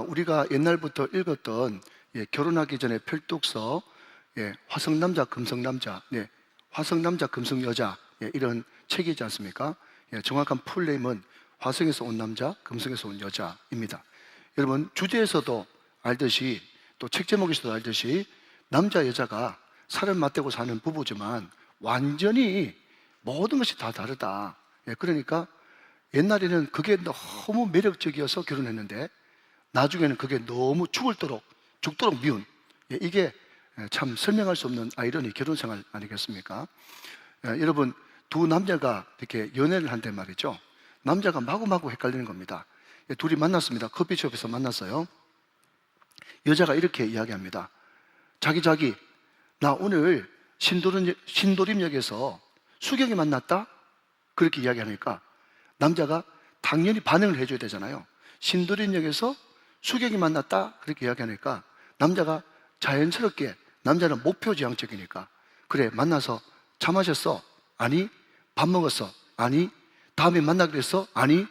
우리가 옛날부터 읽었던 결혼하기 전에 필독서, 화성남자, 금성남자, 화성남자, 금성여자, 이런 책이지 않습니까? 정확한 풀네임은 화성에서 온 남자, 금성에서 온 여자입니다. 여러분, 주제에서도 알듯이 또 책 제목에서도 알듯이 남자, 여자가 살을 맞대고 사는 부부지만 완전히 모든 것이 다 다르다. 그러니까 옛날에는 그게 너무 매력적이어서 결혼했는데 나중에는 그게 너무 죽도록 미운, 이게 참 설명할 수 없는 아이러니 결혼생활 아니겠습니까? 여러분, 두 남자가 이렇게 연애를 한단 말이죠. 남자가 마구마구 헷갈리는 겁니다. 둘이 만났습니다. 커피숍에서 만났어요. 여자가 이렇게 이야기합니다. 자기 나 오늘 신도림역에서 수경이 만났다? 그렇게 이야기하니까 남자가 당연히 반응을 해줘야 되잖아요. 신도림역에서 수경이 만났다? 그렇게 이야기하니까 남자가 자연스럽게, 남자는 목표지향적이니까, 그래, 만나서 차 마셨어? 아니. 밥 먹었어? 아니. 다음에 만나기로 했어? 아니.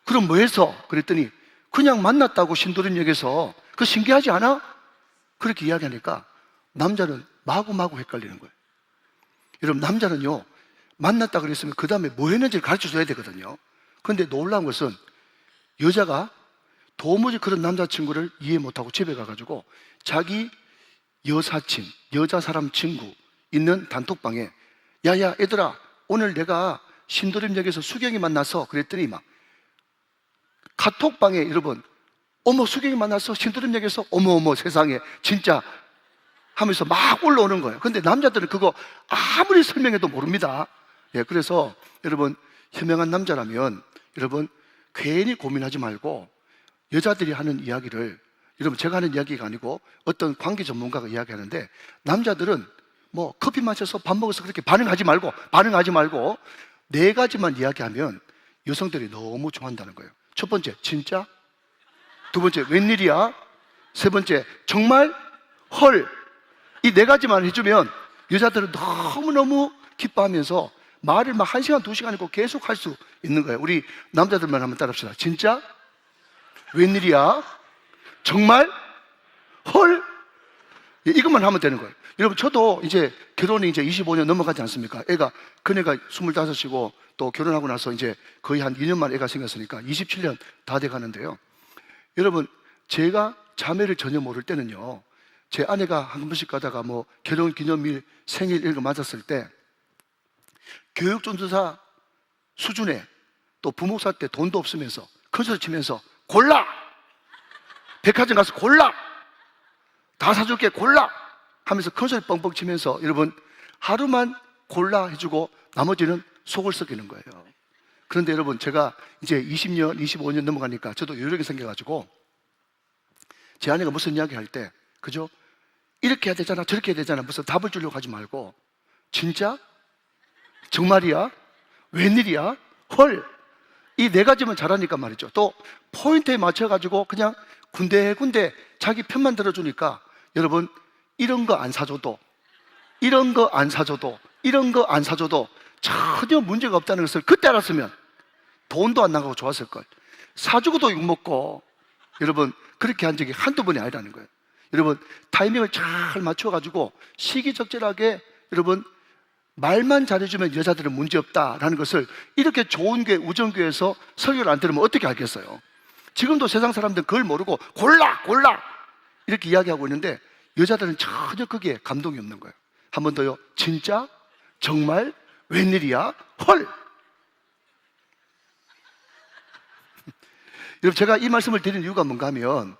그럼 뭐 했어? 그랬더니 그냥 만났다고, 신도림역에서. 그거 신기하지 않아? 그렇게 이야기하니까 남자는 마구마구 헷갈리는 거예요. 여러분, 남자는요, 만났다 그랬으면 그 다음에 뭐 했는지를 가르쳐 줘야 되거든요. 그런데 놀라운 것은 여자가 도무지 그런 남자친구를 이해 못하고 집에 가가지고 자기 여사친, 여자 사람 친구 있는 단톡방에, 야야 얘들아, 오늘 내가 신도림역에서 수경이 만나서, 그랬더니 막 카톡방에, 여러분, 어머 수경이 만났어? 신도림역에서? 어머 세상에 진짜 하면서 막 올라오는 거예요. 근데 남자들은 그거 아무리 설명해도 모릅니다. 그래서 여러분, 현명한 남자라면 여러분 괜히 고민하지 말고 여자들이 하는 이야기를, 여러분 제가 하는 이야기가 아니고 어떤 관계 전문가가 이야기하는데, 남자들은 뭐 커피 마셔서 밥 먹어서 그렇게 반응하지 말고 네 가지만 이야기하면 여성들이 너무 좋아한다는 거예요. 첫 번째, 진짜? 두 번째, 웬일이야? 세 번째, 정말? 헐. 이 네 가지만 해주면 여자들은 너무너무 기뻐하면서 말을 막 1시간, 2시간이고 계속 할 수 있는 거예요. 우리 남자들만 한번 따라합시다. 진짜? 웬일이야? 정말? 헐? 이것만 하면 되는 거예요. 여러분, 저도 이제 결혼이 이제 25년 넘어가지 않습니까? 그네가 25이고 또 결혼하고 나서 이제 거의 한 2년 만에 애가 생겼으니까 27년 다 돼 가는데요. 여러분, 제가 자매를 전혀 모를 때는요, 제 아내가 한 번씩 가다가 뭐 결혼 기념일, 생일 이런 거 맞았을 때 교육전도사 수준에, 또 부목 살 때 돈도 없으면서 큰소리 치면서 골라! 백화점 가서 골라! 다 사줄게, 골라! 하면서 큰소리 뻥뻥 치면서, 여러분, 하루만 골라 해주고 나머지는 속을 썩이는 거예요. 그런데 여러분, 제가 이제 20년, 25년 넘어가니까 저도 여력이 생겨가지고 제 아내가 무슨 이야기 할 때, 그죠? 이렇게 해야 되잖아, 저렇게 해야 되잖아, 무슨 답을 주려고 하지 말고, 진짜? 정말이야? 웬일이야? 헐! 이 네 가지만 잘하니까 말이죠. 또 포인트에 맞춰가지고 그냥 군데군데 자기 편만 들어주니까, 여러분, 이런 거 안 사줘도 전혀 문제가 없다는 것을 그때 알았으면 돈도 안 나가고 좋았을걸. 사주고도 욕먹고, 여러분, 그렇게 한 적이 한두 번이 아니라는 거예요. 여러분, 타이밍을 잘 맞춰가지고 시기적절하게, 여러분, 말만 잘해주면 여자들은 문제없다라는 것을 이렇게 좋은 교회, 우정교회에서 설교를 안 들으면 어떻게 알겠어요? 지금도 세상 사람들은 그걸 모르고 골라! 이렇게 이야기하고 있는데 여자들은 전혀 거기에 감동이 없는 거예요. 한 번 더요. 진짜? 정말? 웬일이야? 헐! 여러분, 제가 이 말씀을 드리는 이유가 뭔가 하면,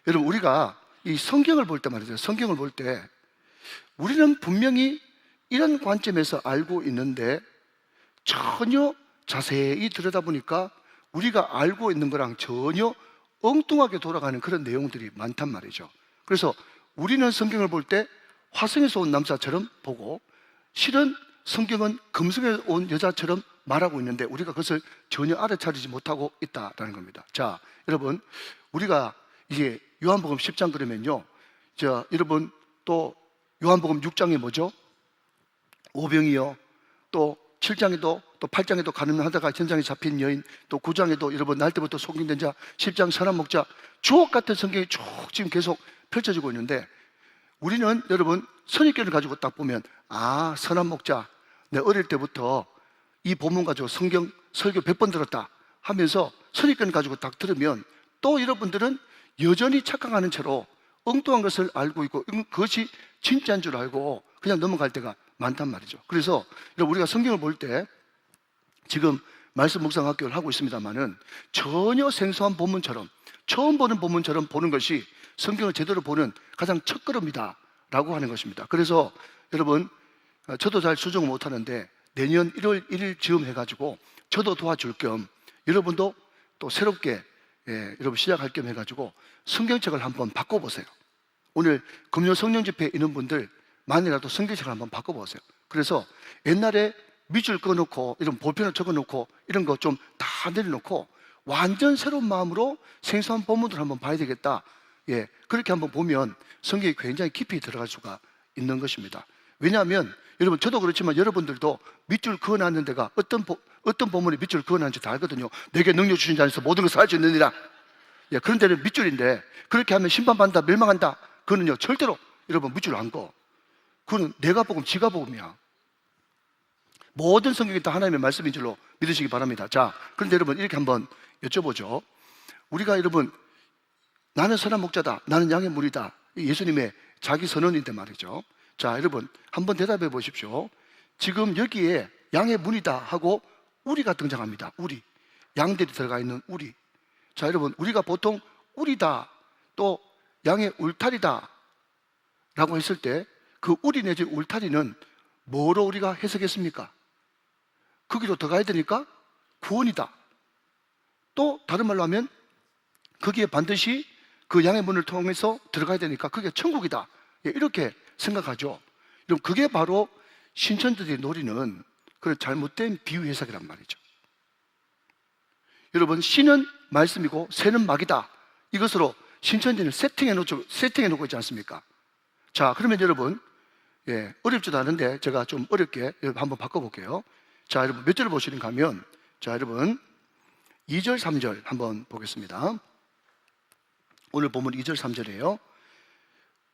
여러분, 우리가 이 성경을 볼 때 말이죠. 성경을 볼 때 우리는 분명히 이런 관점에서 알고 있는데 전혀 자세히 들여다보니까 우리가 알고 있는 거랑 전혀 엉뚱하게 돌아가는 그런 내용들이 많단 말이죠. 그래서 우리는 성경을 볼 때 화성에서 온 남자처럼 보고, 실은 성경은 금성에서 온 여자처럼 말하고 있는데 우리가 그것을 전혀 알아차리지 못하고 있다는 겁니다. 자, 여러분, 우리가 이제 요한복음 10장 그러면요, 여러분, 또 요한복음 6장에 뭐죠? 오병이요, 또 7장에도 또 8장에도 가늠하다가 전장에 잡힌 여인, 또 9장에도 여러분 날 때부터 속인된 자, 10장 선한 목자, 주옥 같은 성경이 쭉 지금 계속 펼쳐지고 있는데, 우리는 여러분 선입견을 가지고 딱 보면 선한 목자, 내 어릴 때부터 이 본문 가지고 성경 설교 100번 들었다 하면서 선입견을 가지고 딱 들으면 또 여러분들은 여전히 착각하는 채로 엉뚱한 것을 알고 있고 그것이 진짜인 줄 알고 그냥 넘어갈 때가 많단 말이죠. 그래서 여러분 우리가 성경을 볼 때 지금 말씀 묵상 학교를 하고 있습니다만은 전혀 생소한 본문처럼, 처음 보는 본문처럼 보는 것이 성경을 제대로 보는 가장 첫걸음이다 라고 하는 것입니다. 그래서 여러분 저도 잘 수정을 못하는데 내년 1월 1일 즈음 해가지고 저도 도와줄 겸 여러분도 또 새롭게 여러분 시작할 겸 해가지고 성경책을 한번 바꿔보세요. 오늘 금요 성령 집회에 있는 분들 만이라도 성경책을 한번 바꿔보세요. 그래서 옛날에 밑줄 꺼놓고 이런 볼펜을 적어놓고 이런 거 좀 다 내려놓고 완전 새로운 마음으로 생소한 본문들을 한번 봐야 되겠다. 그렇게 한번 보면 성경이 굉장히 깊이 들어갈 수가 있는 것입니다. 왜냐하면 여러분 저도 그렇지만 여러분들도 밑줄 그어놨는 데가 어떤 본문에 밑줄 그어놨는지 다 알거든요. 내게 능력 주신 자 안에서 모든 것을 할 수 있느니라. 그런 데는 밑줄인데 그렇게 하면 심판받는다, 멸망한다. 그거는요 절대로 여러분 밑줄 안 그어. 그거는 내가 복음, 지가 복음이야. 모든 성경이 다 하나님의 말씀인 줄로 믿으시기 바랍니다. 자, 그런데 여러분 이렇게 한번 여쭤보죠. 우리가 여러분 나는 선한 목자다, 나는 양의 무리다, 예수님의 자기 선언인데 말이죠. 자, 여러분 한번 대답해 보십시오. 지금 여기에 양의 문이다 하고 우리가 등장합니다. 우리, 양들이 들어가 있는 우리. 자, 여러분 우리가 보통 우리다, 또 양의 울타리다 라고 했을 때 그 우리 내지 울타리는 뭐로 우리가 해석했습니까? 거기로 들어가야 되니까 구원이다. 또 다른 말로 하면 거기에 반드시 그 양의 문을 통해서 들어가야 되니까 그게 천국이다. 이렇게 생각하죠. 그럼 그게 바로 신천지들이 노리는 그런 잘못된 비유 해석이란 말이죠. 여러분 신은 말씀이고 새는 막이다. 이것으로 신천지는 세팅해 놓고 있지 않습니까? 자, 그러면 여러분 어렵지도 않은데 제가 좀 어렵게 한번 바꿔볼게요. 자, 여러분 몇 절 보시는가 하면, 자, 여러분 2절 3절 한번 보겠습니다. 오늘 보면 2절 3절이에요.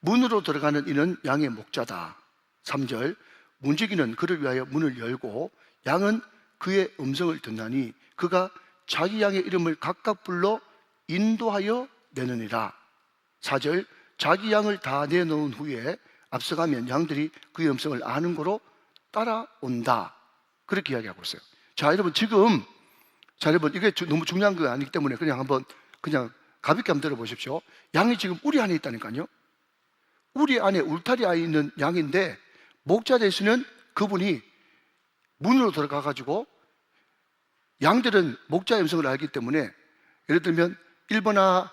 문으로 들어가는 이는 양의 목자다. 3절 문지기는 그를 위하여 문을 열고 양은 그의 음성을 듣나니 그가 자기 양의 이름을 각각 불러 인도하여 내느니라. 4절 자기 양을 다 내놓은 후에 앞서가면 양들이 그의 음성을 아는 거로 따라온다. 그렇게 이야기하고 있어요. 자, 여러분 지금 여러분 이게 너무 중요한 거 아니기 때문에 그냥 가볍게 한번 들어보십시오. 양이 지금 우리 안에 있다니까요. 우리 안에 울타리 안에 있는 양인데 목자 되시는 그분이 문으로 들어가 가지고 양들은 목자의 음성을 알기 때문에 예를 들면 1번아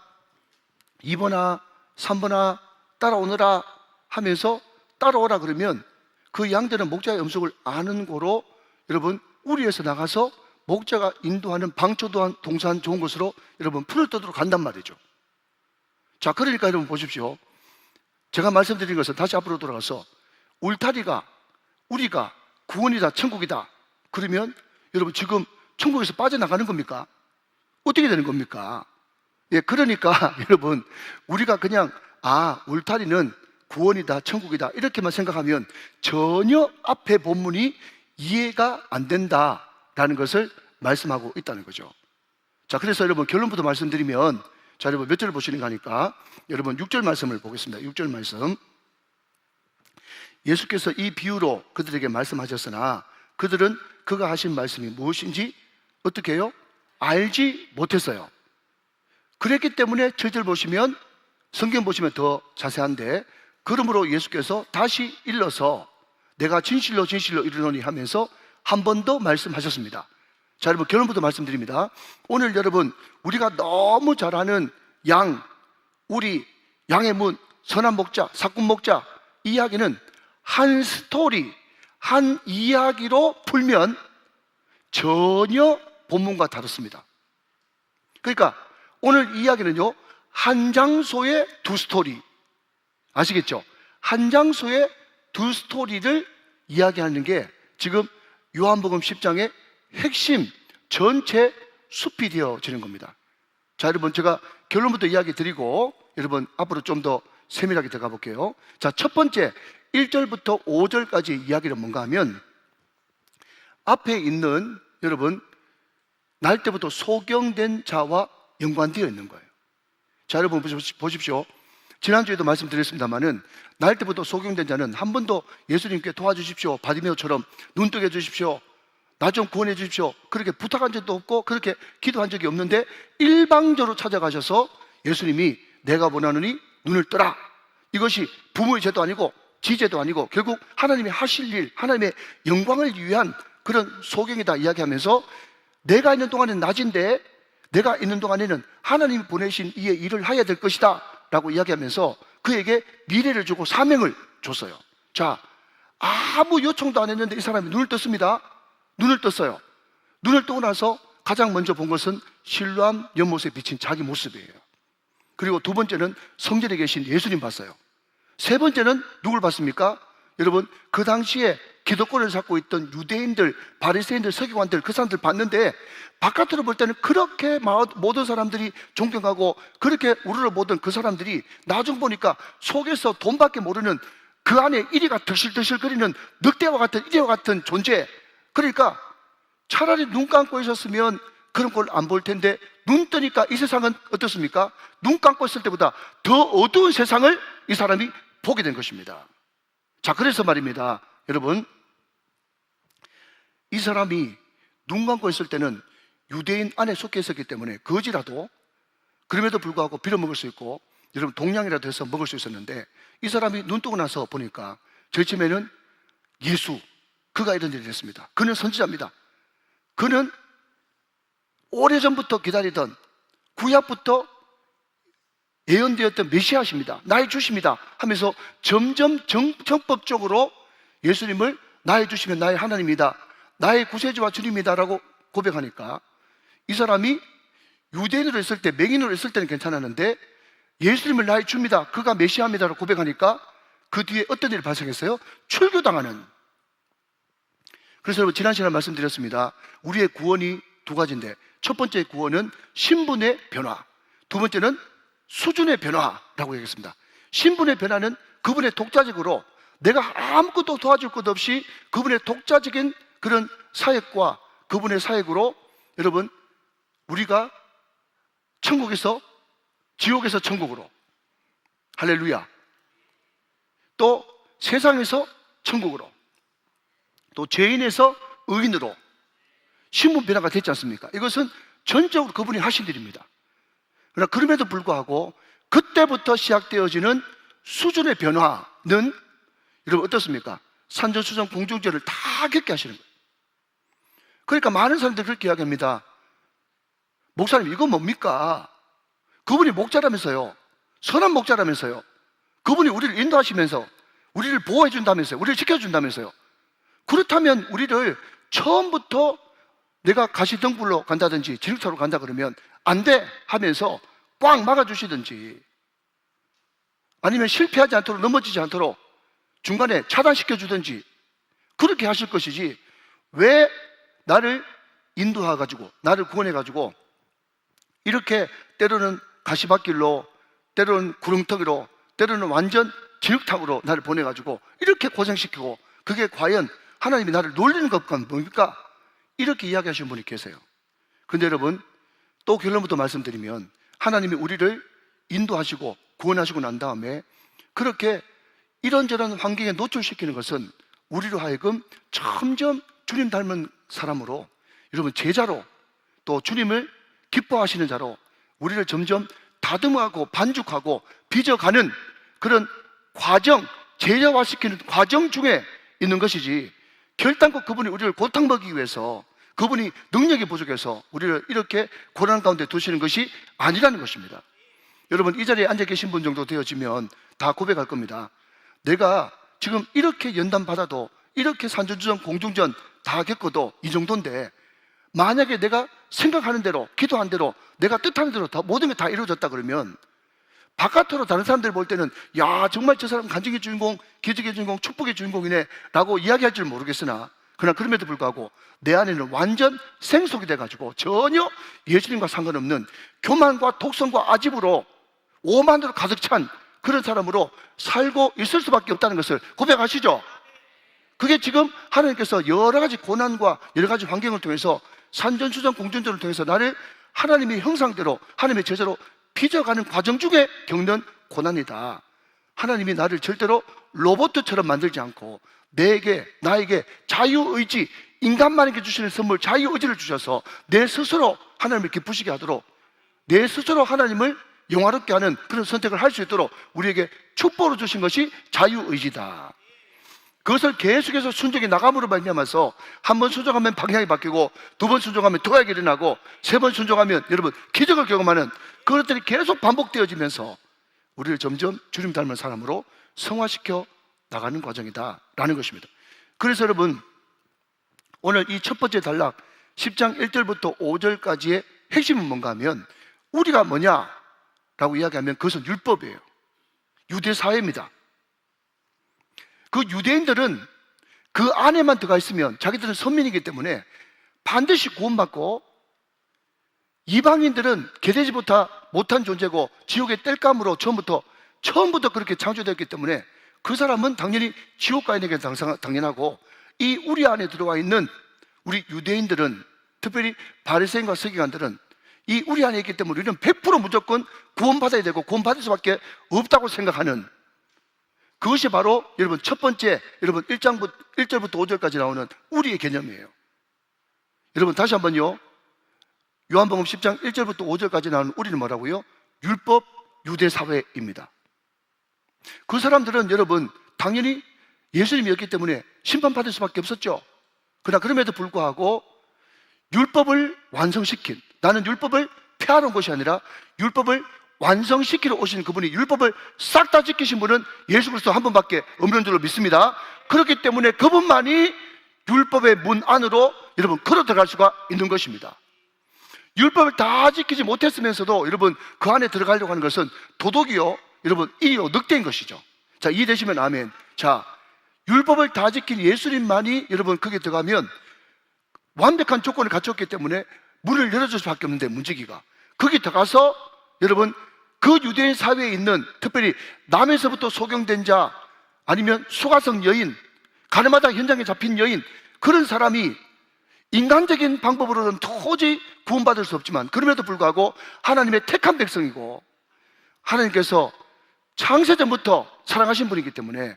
2번아 3번아 따라오너라 하면서 따라오라 그러면 그 양들은 목자의 음성을 아는 거로 여러분 우리에서 나가서 목자가 인도하는 방초도한 동산 좋은 곳으로 여러분 풀을 떠도록 간단 말이죠. 자, 그러니까 여러분 보십시오. 제가 말씀드린 것은 다시 앞으로 돌아가서 울타리가 우리가 구원이다, 천국이다 그러면 여러분 지금 천국에서 빠져나가는 겁니까? 어떻게 되는 겁니까? 그러니까 여러분 우리가 그냥 울타리는 구원이다, 천국이다 이렇게만 생각하면 전혀 앞에 본문이 이해가 안 된다라는 것을 말씀하고 있다는 거죠. 자, 그래서 여러분 결론부터 말씀드리면, 자, 여러분 몇 절 보시는가 하니까 여러분 6절 말씀을 보겠습니다. 6절 말씀. 예수께서 이 비유로 그들에게 말씀하셨으나 그들은 그가 하신 말씀이 무엇인지 어떻게 해요? 알지 못했어요. 그랬기 때문에 7절 보시면 성경 보시면 더 자세한데, 그러므로 예수께서 다시 일러서 내가 진실로 진실로 이르노니 하면서 한 번 더 말씀하셨습니다. 자, 여러분 결론부터 말씀드립니다. 오늘 여러분 우리가 너무 잘 아는 우리 양의 문, 선한 목자, 사꾼 목자 이 이야기는 한 스토리, 한 이야기로 풀면 전혀 본문과 다릅니다. 그러니까 오늘 이야기는요 한 장소의 두 스토리, 아시겠죠? 한 장소의 두 스토리를 이야기하는 게 지금 요한복음 10장의 핵심 전체 숲이 되어지는 겁니다. 자, 여러분, 제가 결론부터 이야기 드리고 여러분 앞으로 좀 더 세밀하게 들어가 볼게요. 자, 첫 번째 1절부터 5절까지 이야기는 뭔가 하면 앞에 있는 여러분 날 때부터 소경된 자와 연관되어 있는 거예요. 자, 여러분 보십시오. 지난주에도 말씀드렸습니다마는 날 때부터 소경된 자는 한 번도 예수님께 도와주십시오, 바디메오처럼 눈 뜨게 해주십시오, 나 좀 구원해 주십시오, 그렇게 부탁한 적도 없고 그렇게 기도한 적이 없는데 일방적으로 찾아가셔서 예수님이 내가 원하노니 눈을 뜨라, 이것이 부모의 죄도 아니고 지죄도 아니고 결국 하나님이 하실 일, 하나님의 영광을 위한 그런 소경이다 이야기하면서 내가 있는 동안에는 낮인데 내가 있는 동안에는 하나님이 보내신 이의 일을 해야 될 것이다 라고 이야기하면서 그에게 미래를 주고 사명을 줬어요. 자, 아무 요청도 안 했는데 이 사람이 눈을 떴습니다. 눈을 떴어요. 눈을 뜨고 나서 가장 먼저 본 것은 실로암 연못에 비친 자기 모습이에요. 그리고 두 번째는 성전에 계신 예수님 봤어요. 세 번째는 누굴 봤습니까? 여러분, 그 당시에 기득권을 잡고 있던 유대인들, 바리새인들, 서기관들, 그 사람들 봤는데 바깥으로 볼 때는 그렇게 모든 사람들이 존경하고 그렇게 우르르 보던 그 사람들이 나중 보니까 속에서 돈밖에 모르는 그 안에 이리가 덜실덜실거리는 늑대와 같은 이리와 같은 존재. 그러니까 차라리 눈 감고 있었으면 그런 걸 안 볼 텐데 눈 뜨니까 이 세상은 어떻습니까? 눈 감고 있을 때보다 더 어두운 세상을 이 사람이 보게 된 것입니다. 자, 그래서 말입니다. 여러분, 이 사람이 눈 감고 있을 때는 유대인 안에 속해 있었기 때문에 거지라도 그럼에도 불구하고 빌어먹을 수 있고 여러분 동양이라도 해서 먹을 수 있었는데 이 사람이 눈 뜨고 나서 보니까 절침에는 예수, 그가 이런 일을 했습니다. 그는 선지자입니다. 그는 오래전부터 기다리던 구약부터 예언되었던 메시아십니다. 나의 주십니다 하면서 점점 정법적으로 예수님을 나의 주시면 나의 하나님이다, 나의 구세주와 주님이다 라고 고백하니까 이 사람이 유대인으로 있을 때, 맹인으로 있을 때는 괜찮았는데 예수님을 나의 주입니다, 그가 메시아입니다 라고 고백하니까 그 뒤에 어떤 일이 발생했어요? 출교당하는. 그래서 여러분 지난 시간에 말씀드렸습니다. 우리의 구원이 두 가지인데 첫 번째 구원은 신분의 변화, 두 번째는 수준의 변화라고 얘기했습니다. 신분의 변화는 그분의 독자적으로 내가 아무것도 도와줄 것 없이 그분의 독자적인 그런 사역과 그분의 사역으로 여러분 우리가 천국에서 지옥에서 천국으로, 할렐루야, 또 세상에서 천국으로, 또 죄인에서 의인으로 신분 변화가 됐지 않습니까? 이것은 전적으로 그분이 하신 일입니다. 그러나 그럼에도 불구하고 그때부터 시작되어지는 수준의 변화는 여러분 어떻습니까? 산전수전 공중전을 다 겪게 하시는 거예요. 그러니까 많은 사람들이 그렇게 이야기합니다. 목사님, 이거 뭡니까? 그분이 목자라면서요, 선한 목자라면서요, 그분이 우리를 인도하시면서 우리를 보호해 준다면서요, 우리를 지켜준다면서요. 그렇다면 우리를 처음부터 내가 가시덤불로 간다든지 진흙차로 간다 그러면 안 돼 하면서 꽉 막아주시든지 아니면 실패하지 않도록, 넘어지지 않도록 중간에 차단시켜 주든지 그렇게 하실 것이지, 왜 나를 인도해가지고 나를 구원해가지고 이렇게 때로는 가시밭길로, 때로는 구렁텅이로, 때로는 완전 진흙탕으로 나를 보내가지고 이렇게 고생시키고, 그게 과연 하나님이 나를 놀리는 것과 뭡니까? 이렇게 이야기하시는 분이 계세요. 그런데 여러분 또 결론부터 말씀드리면 하나님이 우리를 인도하시고 구원하시고 난 다음에 그렇게 이런저런 환경에 노출시키는 것은 우리로 하여금 점점 주님 닮은 사람으로, 여러분 제자로, 또 주님을 기뻐하시는 자로 우리를 점점 다듬어가고 반죽하고 빚어가는 그런 과정, 제자화시키는 과정 중에 있는 것이지, 결단코 그분이 우리를 고탕 먹이기 위해서, 그분이 능력이 부족해서 우리를 이렇게 고난 가운데 두시는 것이 아니라는 것입니다. 여러분 이 자리에 앉아 계신 분 정도 되어지면 다 고백할 겁니다. 내가 지금 이렇게 연단 받아도, 이렇게 산전수전 공중전 다 겪어도 이 정도인데, 만약에 내가 생각하는 대로, 기도한 대로, 내가 뜻하는 대로 다 모든 게 다 이루어졌다 그러면 바깥으로 다른 사람들 볼 때는 야, 정말 저 사람 간증의 주인공, 기적의 주인공, 축복의 주인공이네 라고 이야기할 줄 모르겠으나 그러나 그럼에도 불구하고 내 안에는 완전 생속이 돼가지고 전혀 예수님과 상관없는 교만과 독선과 아집으로 오만으로 가득 찬 그런 사람으로 살고 있을 수밖에 없다는 것을 고백하시죠. 그게 지금 하나님께서 여러 가지 고난과 여러 가지 환경을 통해서 산전수전 공전전을 통해서 나를 하나님의 형상대로 하나님의 제자로 빚어가는 과정 중에 겪는 고난이다. 하나님이 나를 절대로 로봇처럼 만들지 않고 나에게 자유의지, 인간만에게 주시는 선물 자유의지를 주셔서 내 스스로 하나님을 기쁘시게 하도록 내 스스로 하나님을 영화롭게 하는 그런 선택을 할 수 있도록 우리에게 축복으로 주신 것이 자유의지다. 그것을 계속해서 순종해 나감으로 말미암아서 한 번 순종하면 방향이 바뀌고 두 번 순종하면 도약이 일어나고 세 번 순종하면 여러분 기적을 경험하는 그것들이 계속 반복되어지면서 우리를 점점 주님 닮은 사람으로 성화시켜 나가는 과정이다라는 것입니다. 그래서 여러분 오늘 이 첫 번째 단락 10장 1절부터 5절까지의 핵심은 뭔가 하면 우리가 뭐냐라고 이야기하면 그것은 율법이에요. 유대 사회입니다. 그 유대인들은 그 안에만 들어가 있으면 자기들은 선민이기 때문에 반드시 구원받고 이방인들은 개되지보다 못한 존재고 지옥의 땔감으로 처음부터 그렇게 창조되었기 때문에 그 사람은 당연히 지옥 가야 되는 게 당연하고 이 우리 안에 들어와 있는 우리 유대인들은 특별히 바리새인과 서기관들은 이 우리 안에 있기 때문에 우리는 100% 무조건 구원받아야 되고 구원받을 수밖에 없다고 생각하는 그것이 바로 여러분 첫 번째 여러분 1절부터 5절까지 나오는 우리의 개념이에요. 여러분 다시 한번요. 요한복음 10장 1절부터 5절까지 나오는 우리는 뭐라고요? 율법 유대 사회입니다. 그 사람들은 여러분 당연히 예수님이었기 때문에 심판받을 수밖에 없었죠. 그러나 그럼에도 불구하고 율법을 완성시킨 나는 율법을 폐하러 온 것이 아니라 율법을 완성시키러 오신 그분이 율법을 싹 다 지키신 분은 예수 그리스도 한 분밖에 없는 줄로 믿습니다. 그렇기 때문에 그분만이 율법의 문 안으로 여러분 걸어 들어갈 수가 있는 것입니다. 율법을 다 지키지 못했으면서도 여러분 그 안에 들어가려고 하는 것은 도덕이요 여러분 이요 늑대인 것이죠. 자, 이해되시면 아멘. 자, 율법을 다 지킨 예수님만이 여러분 거기에 들어가면 완벽한 조건을 갖췄기 때문에 문을 열어줄 수밖에 없는데 문지기가 거기 들어가서 여러분 그 유대인 사회에 있는 특별히 남에서부터 소경된 자 아니면 수가성 여인 가늠하다 현장에 잡힌 여인 그런 사람이 인간적인 방법으로는 도저히 구원받을 수 없지만 그럼에도 불구하고 하나님의 택한 백성이고 하나님께서 창세전부터 사랑하신 분이기 때문에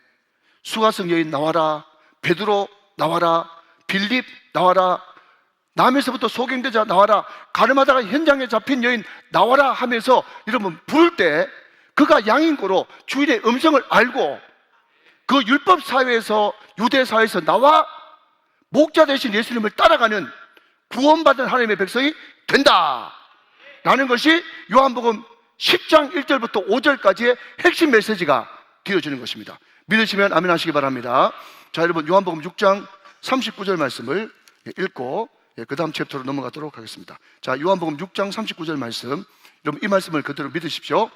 수가성 여인 나와라, 베드로 나와라, 빌립 나와라, 남에서부터 소경되자 나와라, 가늠하다가 현장에 잡힌 여인 나와라 하면서 여러분 부를 때 그가 양인고로 주인의 음성을 알고 그 율법 사회에서 유대 사회에서 나와 목자 되신 예수님을 따라가는 구원받은 하나님의 백성이 된다 라는 것이 요한복음 10장 1절부터 5절까지의 핵심 메시지가 되어지는 것입니다. 믿으시면 아멘 하시기 바랍니다. 자, 여러분 요한복음 6장 39절 말씀을 읽고 그 다음 챕터로 넘어가도록 하겠습니다. 자, 요한복음 6장 39절 말씀 여러분 이 말씀을 그대로 믿으십시오.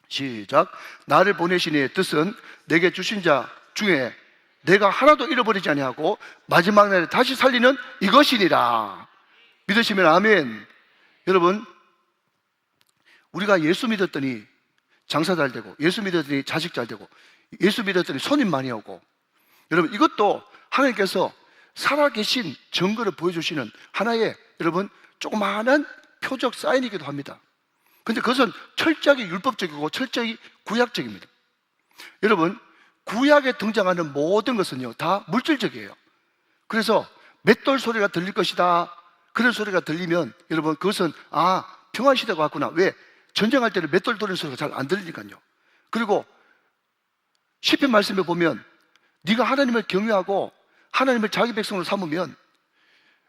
시작. 나를 보내신 이의 뜻은 내게 주신 자 중에 내가 하나도 잃어버리지 아니하고 마지막 날에 다시 살리는 이것이니라. 믿으시면 아멘. 여러분 우리가 예수 믿었더니 장사 잘 되고 예수 믿었더니 자식 잘 되고 예수 믿었더니 손님 많이 오고 여러분 이것도 하나님께서 살아계신 증거를 보여주시는 하나의 여러분 조그마한 표적 사인이기도 합니다. 그런데 그것은 철저하게 율법적이고 철저히 구약적입니다. 여러분 구약에 등장하는 모든 것은요 다 물질적이에요. 그래서 맷돌 소리가 들릴 것이다 그런 소리가 들리면 여러분 그것은 평화시대가 왔구나. 왜? 전쟁할 때는 맷돌 돌리는 소리가 잘 안 들리니까요. 그리고 시편 말씀에 보면 네가 하나님을 경외하고 하나님을 자기 백성으로 삼으면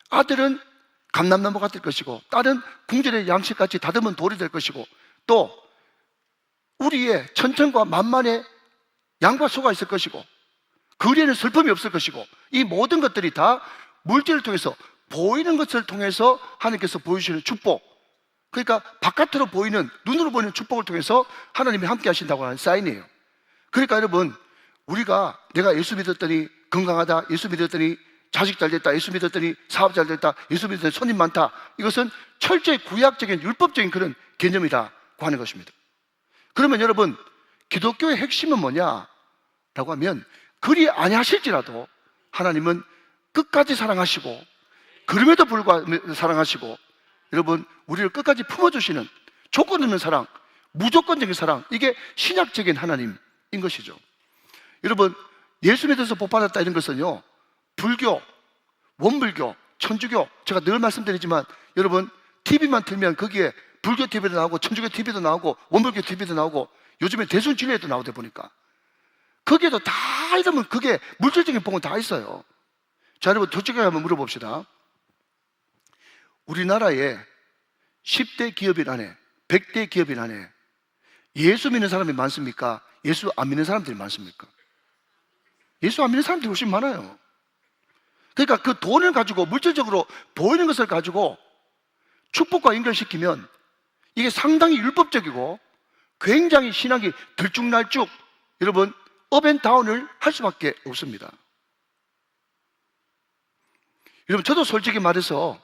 아들은 감람나무가 될 것이고 딸은 궁전의 양식같이 다듬은 돌이 될 것이고 또 우리의 천천과 만만의 양과 소가 있을 것이고 거리에는 슬픔이 없을 것이고 이 모든 것들이 다 물질을 통해서 보이는 것을 통해서 하나님께서 보여주시는 축복, 그러니까 바깥으로 보이는 눈으로 보이는 축복을 통해서 하나님이 함께 하신다고 하는 사인이에요. 그러니까 여러분 우리가 내가 예수 믿었더니 건강하다, 예수 믿었더니 자식 잘 됐다, 예수 믿었더니 사업 잘 됐다, 예수 믿었더니 손님 많다. 이것은 철저히 구약적인 율법적인 그런 개념이라고 하는 것입니다. 그러면 여러분, 기독교의 핵심은 뭐냐라고 하면, 그리 아니하실지라도 하나님은 끝까지 사랑하시고, 그럼에도 불구하고 사랑하시고, 여러분, 우리를 끝까지 품어주시는 조건 없는 사랑, 무조건적인 사랑, 이게 신약적인 하나님인 것이죠. 여러분, 예수 믿어서 복받았다 이런 것은요, 불교, 원불교, 천주교, 제가 늘 말씀드리지만, 여러분, TV만 틀면 거기에 불교 TV도 나오고, 천주교 TV도 나오고, 원불교 TV도 나오고, 요즘에 대순진리에도 나오다 보니까, 거기에도 다 이러면 그게 물질적인 복은 다 있어요. 자, 여러분, 솔직하게 한번 물어봅시다. 우리나라에 10대 기업인 안에, 100대 기업인 안에 예수 믿는 사람이 많습니까? 예수 안 믿는 사람들이 많습니까? 예수 안 믿는 사람들이 훨씬 많아요. 그러니까 그 돈을 가지고, 물질적으로 보이는 것을 가지고 축복과 연결시키면 이게 상당히 율법적이고 굉장히 신앙이 들쭉날쭉, 여러분, 업앤다운을 할 수밖에 없습니다. 여러분, 저도 솔직히 말해서,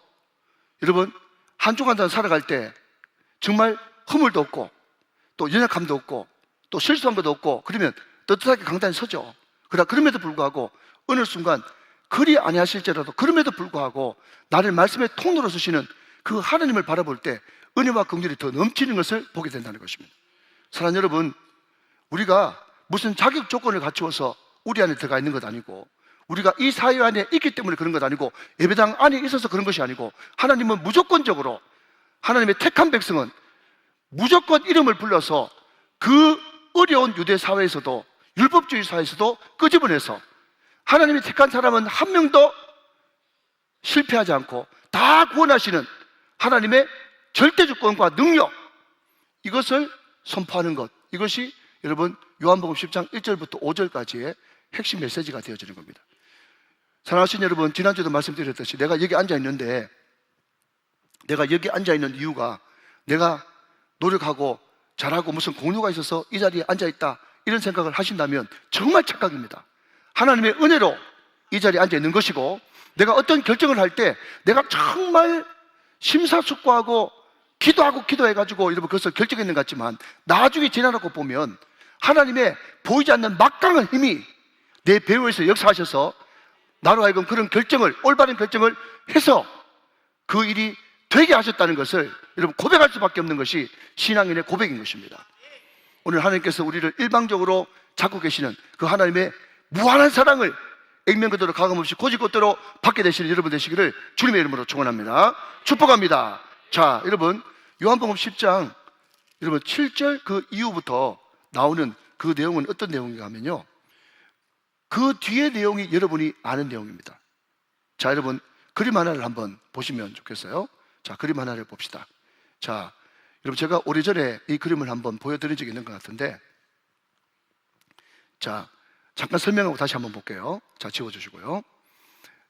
여러분, 한 주간 살아갈 때 정말 허물도 없고 또 연약함도 없고 또 실수한 것도 없고, 그러면 떳떳하게 강단에 서죠. 그럼에도 불구하고 어느 순간 그리 아니하실지라도, 그럼에도 불구하고 나를 말씀의 통로로 쓰시는 그 하나님을 바라볼 때 은혜와 긍휼이 더 넘치는 것을 보게 된다는 것입니다. 사랑하는 여러분, 우리가 무슨 자격 조건을 갖추어서 우리 안에 들어가 있는 것 아니고, 우리가 이 사회 안에 있기 때문에 그런 것 아니고, 예배당 안에 있어서 그런 것이 아니고, 하나님은 무조건적으로, 하나님의 택한 백성은 무조건 이름을 불러서 그 어려운 유대 사회에서도, 율법주의 사회에서도 끄집어내서, 하나님이 택한 사람은 한 명도 실패하지 않고 다 구원하시는 하나님의 절대주권과 능력, 이것을 선포하는 것, 이것이 여러분 요한복음 10장 1절부터 5절까지의 핵심 메시지가 되어지는 겁니다. 사랑하신 여러분, 지난주에도 말씀드렸듯이 내가 여기 앉아있는데, 내가 여기 앉아있는 이유가 내가 노력하고 잘하고 무슨 공로가 있어서 이 자리에 앉아있다, 이런 생각을 하신다면 정말 착각입니다. 하나님의 은혜로 이 자리에 앉아있는 것이고, 내가 어떤 결정을 할 때 내가 정말 심사숙고하고 기도해가지고 여러분 그것을 결정했는 것 같지만, 나중에 지나고 보면 하나님의 보이지 않는 막강한 힘이 내 배후에서 역사하셔서 나로 하여금 그런 결정을, 올바른 결정을 해서 그 일이 되게 하셨다는 것을 여러분 고백할 수밖에 없는 것이 신앙인의 고백인 것입니다. 오늘 하나님께서 우리를 일방적으로 잡고 계시는 그 하나님의 무한한 사랑을 액면 그대로 가감없이 고지것대로 받게 되시는 여러분 되시기를 주님의 이름으로 축원합니다. 축복합니다. 자, 여러분, 요한복음 10장 여러분 7절 그 이후부터 나오는 그 내용은 어떤 내용인가 하면요, 그 뒤의 내용이 여러분이 아는 내용입니다. 자, 여러분, 그림 하나를 한번 보시면 좋겠어요. 자, 그림 하나를 봅시다. 자, 여러분, 제가 오래전에 이 그림을 한번 보여드린 적이 있는 것 같은데, 자, 잠깐 설명하고 다시 한번 볼게요. 자, 지워주시고요.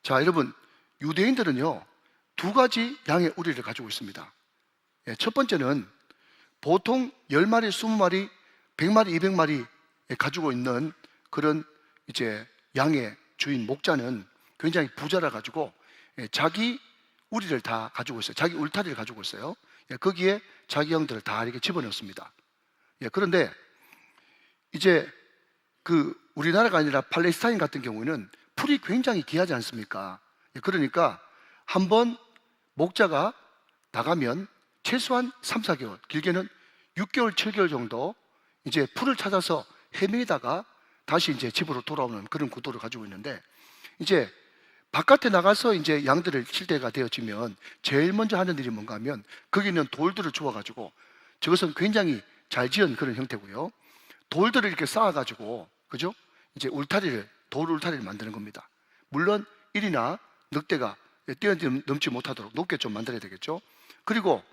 자, 여러분, 유대인들은요, 두 가지 양의 우리를 가지고 있습니다. 예, 첫 번째는 보통 10마리, 20마리, 100마리, 200마리 가지고 있는 그런 이제 양의 주인 목자는 굉장히 부자라 가지고 자기 우리를 다 가지고 있어요. 자기 울타리를 가지고 있어요. 거기에 자기 양들을 다 이렇게 집어넣습니다. 그런데 이제 그 우리나라가 아니라 팔레스타인 같은 경우는 풀이 굉장히 귀하지 않습니까? 그러니까 한번 목자가 나가면 최소한 3, 4개월, 길게는 6개월, 7개월 정도 이제 풀을 찾아서 헤매다가 다시 이제 집으로 돌아오는 그런 구도를 가지고 있는데, 이제 바깥에 나가서 이제 양들을 칠 때가 되어지면 제일 먼저 하는 일이 뭔가 하면 거기 있는 돌들을 주워가지고, 저것은 굉장히 잘 지은 그런 형태고요, 돌들을 이렇게 쌓아가지고, 그죠? 이제 울타리를, 돌 울타리를 만드는 겁니다. 물론 일이나 늑대가 뛰어넘지 못하도록 높게 좀 만들어야 되겠죠. 그리고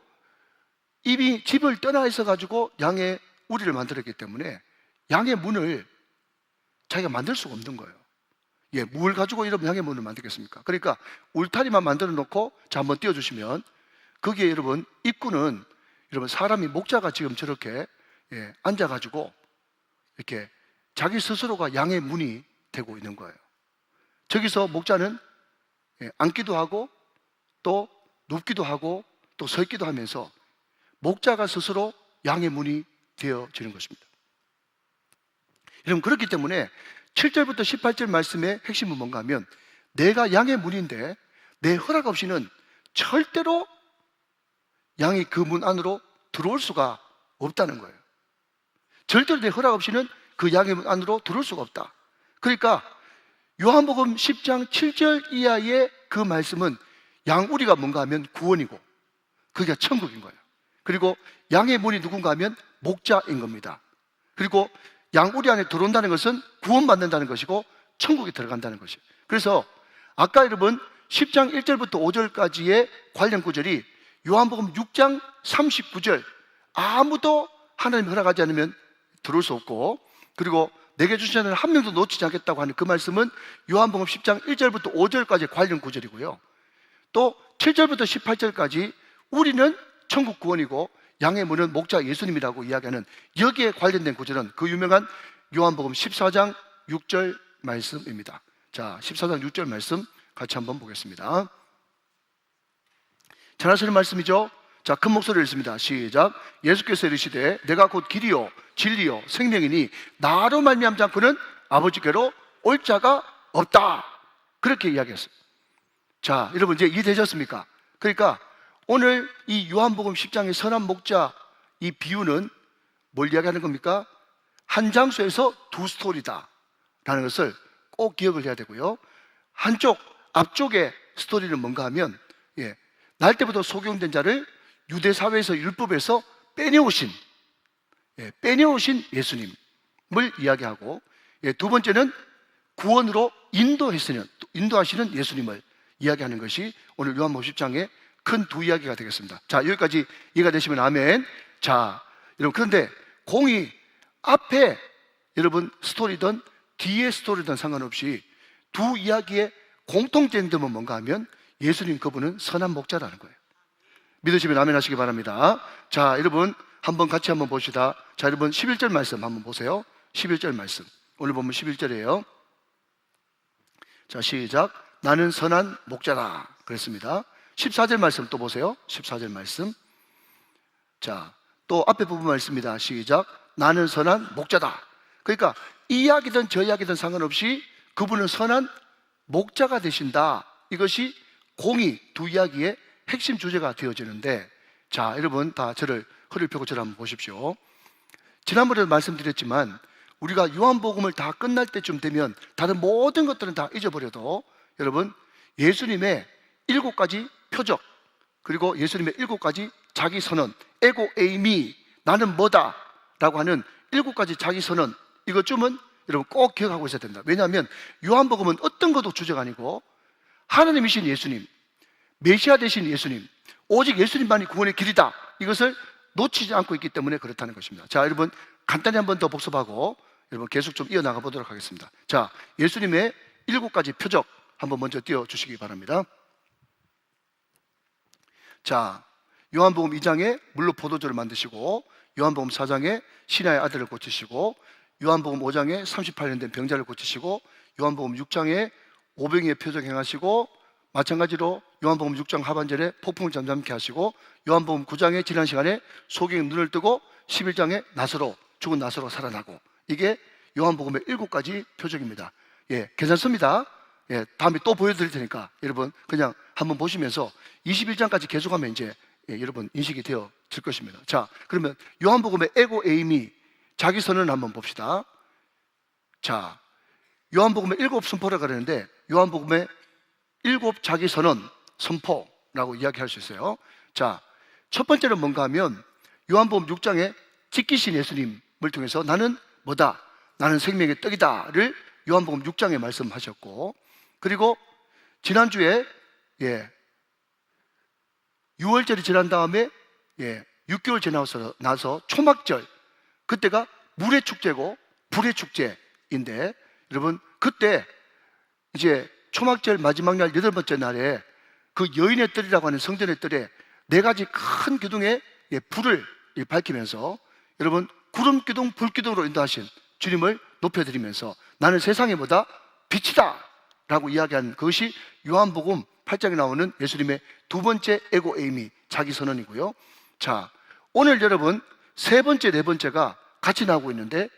이미 집을 떠나 있어가지고 양의 우리를 만들었기 때문에 양의 문을 자기가 만들 수가 없는 거예요. 뭘 가지고 이런 양의 문을 만들겠습니까? 그러니까 울타리만 만들어 놓고, 자, 한번 띄워주시면, 거기에 여러분 입구는 여러분 사람이, 목자가 지금 저렇게 앉아가지고 이렇게 자기 스스로가 양의 문이 되고 있는 거예요. 저기서 목자는 앉기도 하고 또 눕기도 하고 또 서 있기도 하면서 목자가 스스로 양의 문이 되어지는 것입니다. 여러분, 그렇기 때문에 7절부터 18절 말씀의 핵심은 뭔가 하면 내가 양의 문인데 내 허락 없이는 절대로 양이 그 문 안으로 들어올 수가 없다는 거예요. 절대로 내 허락 없이는 그 양의 문 안으로 들어올 수가 없다. 그러니까 요한복음 10장 7절 이하의 그 말씀은 양우리가 뭔가 하면 구원이고 그게 천국인 거예요. 그리고 양의 문이 누군가 하면 목자인 겁니다. 그리고 양우리 안에 들어온다는 것은 구원받는다는 것이고 천국에 들어간다는 것이에요. 그래서 아까 여러분 10장 1절부터 5절까지의 관련 구절이 요한복음 6장 39절 아무도 하나님 허락하지 않으면 들어올 수 없고, 그리고 내게 주신 자는 한 명도 놓치지 않겠다고 하는 그 말씀은 요한복음 10장 1절부터 5절까지의 관련 구절이고요. 또 7절부터 18절까지 우리는 천국 구원이고 양의 문은 목자 예수님이라고 이야기하는 여기에 관련된 구절은 그 유명한 요한복음 14장 6절 말씀입니다. 자, 14장 6절 말씀 같이 한번 보겠습니다. 잘 아시는 말씀이죠? 자, 큰 목소리로 읽습니다. 시작. 예수께서 이르시되 내가 곧 길이요 진리요 생명이니 나로 말미암지 않고는 아버지께로 올 자가 없다. 그렇게 이야기했어요. 자, 여러분 이제 이해되셨습니까? 그러니까 오늘 이 요한복음 10장의 선한 목자 이 비유는 뭘 이야기하는 겁니까? 한 장소에서 두 스토리다 라는 것을 꼭 기억을 해야 되고요. 한쪽 앞쪽의 스토리는 뭔가 하면 날 때부터 소경된 자를 유대 사회에서 율법에서 빼내오신 예수님을 이야기하고, 두 번째는 구원으로 인도하시는 예수님을 이야기하는 것이 오늘 요한복음 10장의 큰 두 이야기가 되겠습니다. 자, 여기까지 이해가 되시면 아멘. 자, 여러분, 그런데 공이 앞에 여러분 스토리든 뒤에 스토리든 상관없이 두 이야기의 공통점은 뭔가 하면 예수님 그분은 선한 목자라는 거예요. 믿으시면 아멘 하시기 바랍니다. 자, 여러분 한번 같이 한번 봅시다. 자, 여러분 11절 말씀 한번 보세요. 11절 말씀 오늘 보면 11절이에요. 자, 시작. 나는 선한 목자다 그랬습니다. 14절 말씀 또 보세요. 14절 말씀. 자, 또 앞에 부분 말씀입니다. 시작. 나는 선한 목자다. 그러니까 이 이야기든 저 이야기든 상관없이 그분은 선한 목자가 되신다. 이것이 공의 두 이야기의 핵심 주제가 되어지는데, 자, 여러분 다 저를 허리를 펴고 저를 한번 보십시오. 지난번에도 말씀드렸지만 우리가 요한복음을 다 끝날 때쯤 되면 다른 모든 것들은 다 잊어버려도 여러분 예수님의 7가지 표적, 그리고 예수님의 7가지 자기 선언, 에고 에이미, 나는 뭐다 라고 하는 7가지 자기 선언, 이것쯤은 여러분 꼭 기억하고 있어야 됩니다. 왜냐하면 요한복음은 어떤 것도 주제가 아니고 하나님이신 예수님, 메시아 되신 예수님, 오직 예수님만이 구원의 길이다, 이것을 놓치지 않고 있기 때문에 그렇다는 것입니다. 자, 여러분 간단히 한 번 더 복습하고 여러분 계속 좀 이어나가 보도록 하겠습니다. 자, 예수님의 7가지 표적 한번 먼저 띄워주시기 바랍니다. 자, 요한복음 2장에 물로 포도주를 만드시고, 요한복음 4장에 신하의 아들을 고치시고, 요한복음 5장에 38년 된 병자를 고치시고, 요한복음 6장에 오병이의 표적 행하시고, 마찬가지로 요한복음 6장 하반절에 폭풍을 잠잠케 하시고, 요한복음 9장에 지난 시간에 소경의 눈을 뜨고, 11장에 죽은 나사로 살아나고, 이게 요한복음의 7가지 표적입니다. 괜찮습니다. 다음에 또 보여드릴 테니까 여러분 그냥 한번 보시면서 21장까지 계속하면 이제 여러분 인식이 되어질 것입니다. 자, 그러면 요한복음의 에고 에이미 자기 선언을 한번 봅시다. 자, 요한복음의 7 선포라 그러는데 요한복음의 7 자기 선언 선포라고 이야기할 수 있어요. 자, 첫 번째는 뭔가 하면 요한복음 6장에 지키신 예수님을 통해서 나는 뭐다? 나는 생명의 떡이다를 요한복음 6장에 말씀하셨고, 그리고 지난주에 6월절이 지난 다음에 6개월 지나서 나서 초막절, 그때가 물의 축제고 불의 축제인데 여러분 그때 이제 초막절 마지막 날 8번째 날에 그 여인의 뜰이라고 하는 성전의 뜰에 4가지 큰 기둥에 불을 밝히면서 여러분 구름 기둥 불 기둥으로 인도하신 주님을 높여드리면서 나는 세상에 보다 빛이다 라고 이야기한 그것이 요한복음 8장에 나오는 예수님의 두 번째 에고 에이미, 자기 선언이고요. 자, 오늘 여러분 세 번째, 네 번째가 같이 나오고 있는데,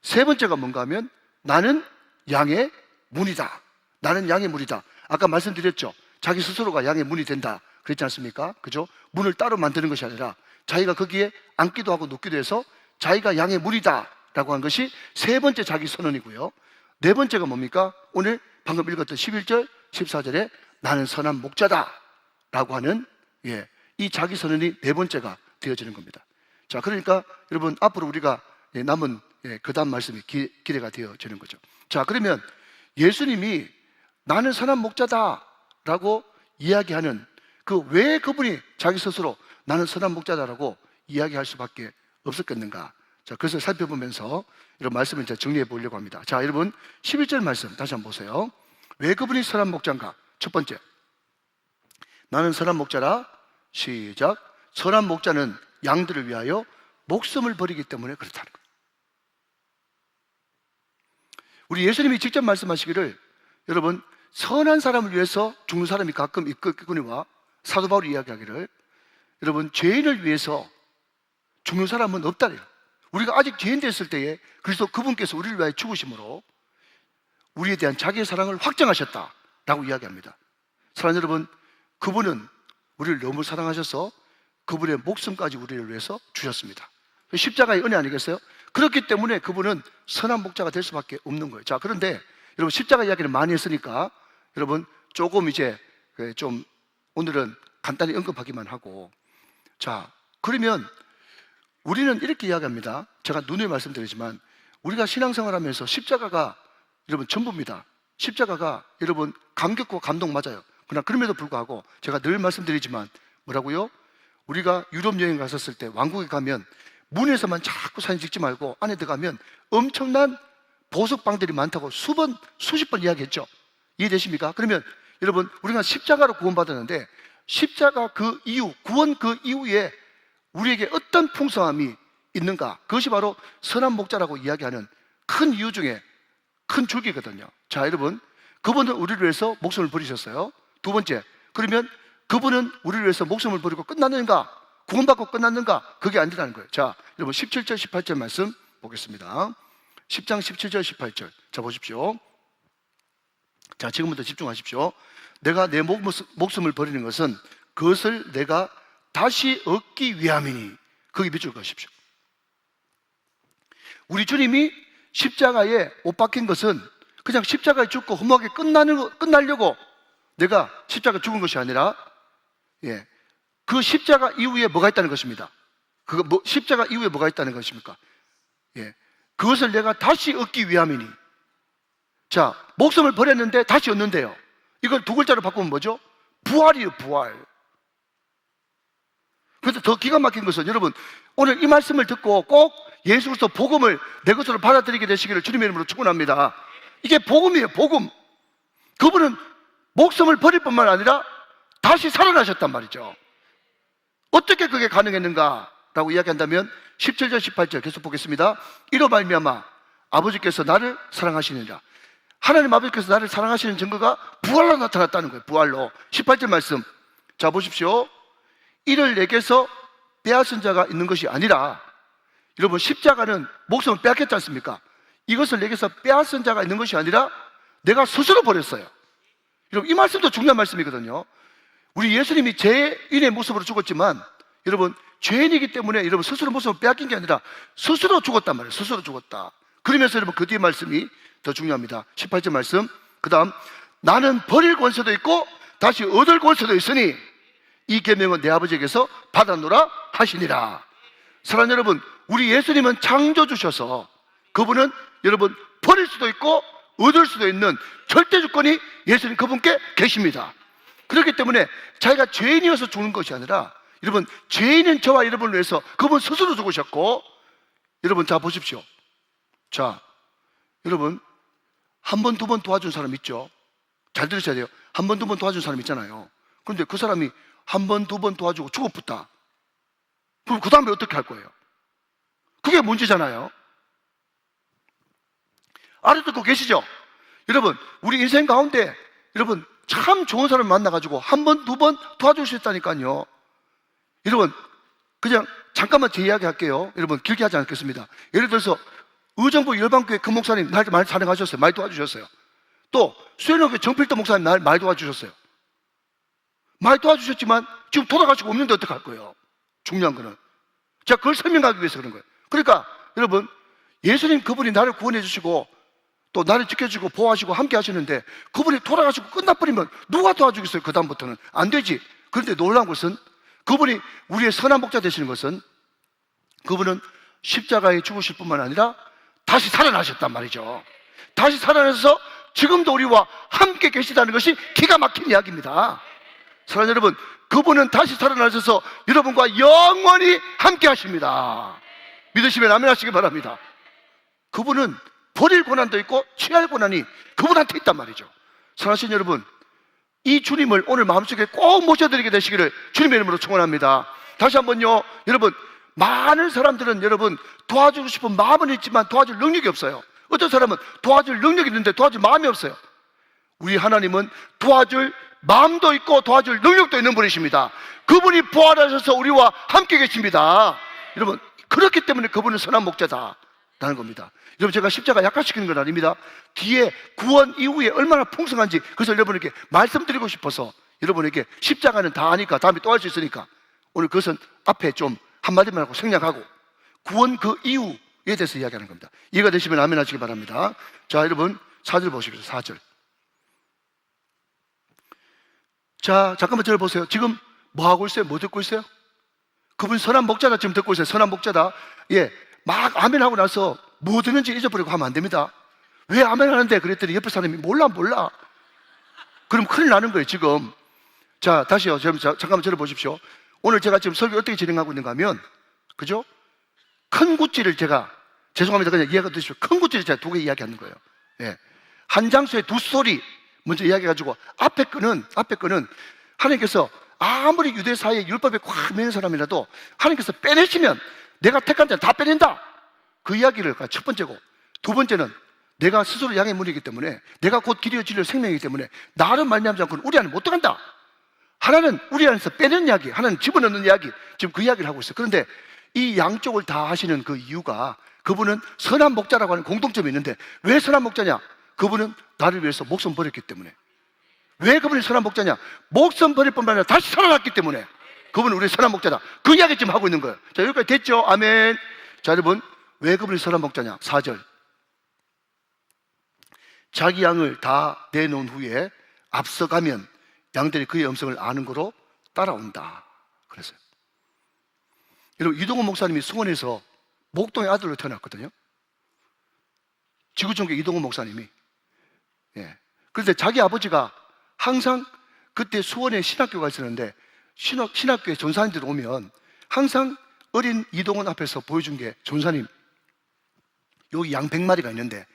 세 번째가 뭔가 하면 나는 양의 문이다. 나는 양의 문이다. 아까 말씀드렸죠. 자기 스스로가 양의 문이 된다 그랬지 않습니까? 그죠? 문을 따로 만드는 것이 아니라 자기가 거기에 앉기도 하고 눕기도 해서 자기가 양의 문이다 라고 한 것이 세 번째 자기 선언이고요. 네 번째가 뭡니까? 오늘 방금 읽었던 11절, 14절에 나는 선한 목자다 라고 하는 이 자기 선언이 네 번째가 되어지는 겁니다. 자, 그러니까 여러분 앞으로 우리가 남은 그 다음 말씀이 기대가 되어지는 거죠. 자, 그러면 예수님이 나는 선한 목자다 라고 이야기하는 왜 그분이 자기 스스로 나는 선한 목자다라고 이야기할 수밖에 없었겠는가? 자, 그것을 살펴보면서 이런 말씀을 이제 정리해 보려고 합니다. 자, 여러분 11절 말씀 다시 한번 보세요. 왜 그분이 선한 목자인가? 첫 번째, 나는 선한 목자라. 시작. 선한 목자는 양들을 위하여 목숨을 버리기 때문에 그렇다는 거예요. 우리 예수님이 직접 말씀하시기를, 여러분 선한 사람을 위해서 죽는 사람이 가끔 있거니와 사도 바울이 이야기하기를, 여러분 죄인을 위해서 죽는 사람은 없다래요. 우리가 아직 죄인 됐을 때에 그리스도 그분께서 우리를 위하여 죽으심으로 우리에 대한 자기의 사랑을 확정하셨다라고 이야기합니다. 사랑하는 여러분, 그분은 우리를 너무 사랑하셔서 그분의 목숨까지 우리를 위해서 주셨습니다. 십자가의 은혜 아니겠어요? 그렇기 때문에 그분은 선한 목자가 될 수밖에 없는 거예요. 자, 그런데 여러분 십자가 이야기를 많이 했으니까 여러분 조금 이제 좀 오늘은 간단히 언급하기만 하고, 자, 그러면 우리는 이렇게 이야기합니다. 제가 누누이 말씀드리지만 우리가 신앙생활하면서 십자가가 여러분 전부입니다. 십자가가 여러분 감격과 감동 맞아요. 그러나 그럼에도 불구하고 제가 늘 말씀드리지만 뭐라고요? 우리가 유럽 여행 갔었을 때 왕국에 가면 문에서만 자꾸 사진 찍지 말고 안에 들어가면 엄청난 보석방들이 많다고 수십 번 이야기했죠. 이해되십니까? 그러면 여러분 우리가 십자가로 구원받았는데 십자가 그 이후, 구원 그 이후에 우리에게 어떤 풍성함이 있는가? 그것이 바로 선한 목자라고 이야기하는 큰 이유 중에 큰 줄기거든요. 자, 여러분 그분은 우리를 위해서 목숨을 버리셨어요. 두 번째, 그러면 그분은 우리를 위해서 목숨을 버리고 끝났는가? 구원받고 끝났는가? 그게 아니라는 거예요. 자, 여러분 17절 18절 말씀 보겠습니다. 10장 17절 18절. 자, 보십시오. 자, 지금부터 집중하십시오. 내가 내 목숨을 버리는 것은 그것을 내가 다시 얻기 위함이니 거기 밑줄 그으십시오. 우리 주님이 십자가에 못 박힌 것은 그냥 십자가에 죽고 허무하게 끝나려고 내가 십자가 죽은 것이 아니라 그 십자가 이후에 뭐가 있다는 것입니다. 십자가 이후에 뭐가 있다는 것입니까? 그것을 내가 다시 얻기 위함이니. 자, 목숨을 버렸는데 다시 얻는데요. 이걸 두 글자로 바꾸면 뭐죠? 부활이에요, 부활. 그래서 더 기가 막힌 것은 여러분 오늘 이 말씀을 듣고 꼭 예수 그리스도 복음을 내 것으로 받아들이게 되시기를 주님의 이름으로 축원합니다. 이게 복음이에요, 복음. 그분은 목숨을 버릴 뿐만 아니라 다시 살아나셨단 말이죠. 어떻게 그게 가능했는가? 라고 이야기한다면 17절 18절 계속 보겠습니다. 이로 말미암아 아버지께서 나를 사랑하시느니라. 하나님 아버지께서 나를 사랑하시는 증거가 부활로 나타났다는 거예요. 부활로. 18절 말씀 자 보십시오. 이를 내게서 빼앗은 자가 있는 것이 아니라, 여러분 십자가는 목숨을 빼앗겼지 않습니까? 이것을 내게서 빼앗은 자가 있는 것이 아니라 내가 스스로 버렸어요. 여러분 이 말씀도 중요한 말씀이거든요. 우리 예수님이 죄인의 모습으로 죽었지만 여러분 죄인이기 때문에 여러분 스스로 모습을 빼앗긴 게 아니라 스스로 죽었단 말이에요. 스스로 죽었다. 그러면서 여러분 그 뒤에 말씀이 더 중요합니다. 18절 말씀. 그 다음 나는 버릴 권세도 있고 다시 얻을 권세도 있으니 이 계명은 내 아버지에게서 받아노라 하시니라. 사랑하는 여러분, 우리 예수님은 창조주셔서 그분은 여러분 버릴 수도 있고 얻을 수도 있는 절대 주권이 예수님 그분께 계십니다. 그렇기 때문에 자기가 죄인이어서 죽는 것이 아니라 여러분 죄인인 저와 여러분을 위해서 그분 스스로 죽으셨고, 여러분 자 보십시오. 자, 여러분 한 번, 두 번 도와준 사람 있죠? 잘 들으셔야 돼요. 한 번, 두 번 도와준 사람 있잖아요. 그런데 그 사람이 한 번, 두 번 도와주고 죽어붙다. 그럼 그 다음에 어떻게 할 거예요? 그게 문제잖아요. 알아듣고 계시죠? 여러분, 우리 인생 가운데 여러분 참 좋은 사람을 만나가지고 한 번, 두 번 도와줄 수 있다니까요. 여러분, 그냥 잠깐만 제 이야기 할게요. 여러분, 길게 하지 않겠습니다. 예를 들어서 의정부 열방교회 그 목사님 날 많이 사랑하셨어요. 많이 도와주셨어요. 또 수연호교회 정필도 목사님 날 많이 도와주셨어요. 많이 도와주셨지만 지금 돌아가시고 없는데 어떡할 거예요? 중요한 거는 제가 그걸 설명하기 위해서 그런 거예요. 그러니까 여러분, 예수님 그분이 나를 구원해 주시고 또 나를 지켜주고 보호하시고 함께 하시는데 그분이 돌아가시고 끝나버리면 누가 도와주겠어요? 그 다음부터는 안 되지. 그런데 놀라운 것은 그분이 우리의 선한 목자 되시는 것은 그분은 십자가에 죽으실 뿐만 아니라 다시 살아나셨단 말이죠. 다시 살아나셔서 지금도 우리와 함께 계시다는 것이 기가 막힌 이야기입니다. 사랑하는 여러분, 그분은 다시 살아나셔서 여러분과 영원히 함께 하십니다. 믿으시면 아멘 하시기 바랍니다. 그분은 버릴 고난도 있고 취할 고난이 그분한테 있단 말이죠. 사랑하시는 여러분, 이 주님을 오늘 마음속에 꼭 모셔드리게 되시기를 주님의 이름으로 축원합니다. 다시 한번요, 여러분, 많은 사람들은 여러분 도와주고 싶은 마음은 있지만 도와줄 능력이 없어요. 어떤 사람은 도와줄 능력이 있는데 도와줄 마음이 없어요. 우리 하나님은 도와줄 마음도 있고 도와줄 능력도 있는 분이십니다. 그분이 부활하셔서 우리와 함께 계십니다. 여러분, 그렇기 때문에 그분은 선한 목자다라는 겁니다. 여러분, 제가 십자가 약화시키는 건 아닙니다. 뒤에 구원 이후에 얼마나 풍성한지 그래서 여러분에게 말씀드리고 싶어서 여러분에게 십자가는 다 아니까 다음에 또 할 수 있으니까 오늘 그것은 앞에 좀 한마디만 하고 생략하고 구원 그 이후에 대해서 이야기하는 겁니다. 이해가 되시면 아멘 하시기 바랍니다. 자, 여러분 4절 보십시오. 4절. 자, 잠깐만 저를 보세요. 지금 뭐 하고 있어요? 뭐 듣고 있어요? 그분 선한 목자다 지금 듣고 있어요. 선한 목자다. 예, 막 아멘 하고 나서 뭐 듣는지 잊어버리고 하면 안 됩니다. 왜 아멘 하는데? 그랬더니 옆에 사람이 몰라. 그럼 큰일 나는 거예요 지금. 자, 다시요. 잠깐만 저를 보십시오. 오늘 제가 지금 설교 어떻게 진행하고 있는가 하면, 그죠? 큰 구찌를 제가, 죄송합니다. 그냥 이해가 되시죠? 큰 구찌를 제가 두 개 이야기하는 거예요. 예. 한 장소에 두 소리 먼저 이야기해가지고 앞에 거는 하나님께서 아무리 유대 사이에 율법에 꽉 매는 사람이라도 하나님께서 빼내시면 내가 택한 자는 다 빼낸다. 그 이야기를 첫 번째고, 두 번째는 내가 스스로 양의 문이기 때문에 내가 곧 길이요 진리요 생명이기 때문에 나를 말미암지 않고는 우리 안에 못 들어간다. 하나는 우리 안에서 빼내는 이야기, 하나는 집어넣는 이야기, 지금 그 이야기를 하고 있어요. 그런데 이 양쪽을 다 하시는 그 이유가 그분은 선한 목자라고 하는 공통점이 있는데 왜 선한 목자냐? 그분은 나를 위해서 목숨 버렸기 때문에. 왜 그분이 선한 목자냐? 목숨 버릴 뿐만 아니라 다시 살아났기 때문에 그분은 우리의 선한 목자다. 그 이야기 지금 하고 있는 거예요. 자, 여기까지 됐죠? 아멘. 자, 여러분, 왜 그분이 선한 목자냐? 4절. 자기 양을 다 내놓은 후에 앞서가면 양들이 그의 음성을 아는 거로 따라온다. 그랬어요. 여러분, 이동훈 목사님이 수원에서 목동의 아들로 태어났거든요. 지구촌교 이동훈 목사님이. 예. 그런데 자기 아버지가 항상 그때 수원에 신학교가 있었는데 신학교에 전사님들 오면 항상 어린 이동훈 앞에서 보여준 게, 전사님 여기 양 100마리가 있는데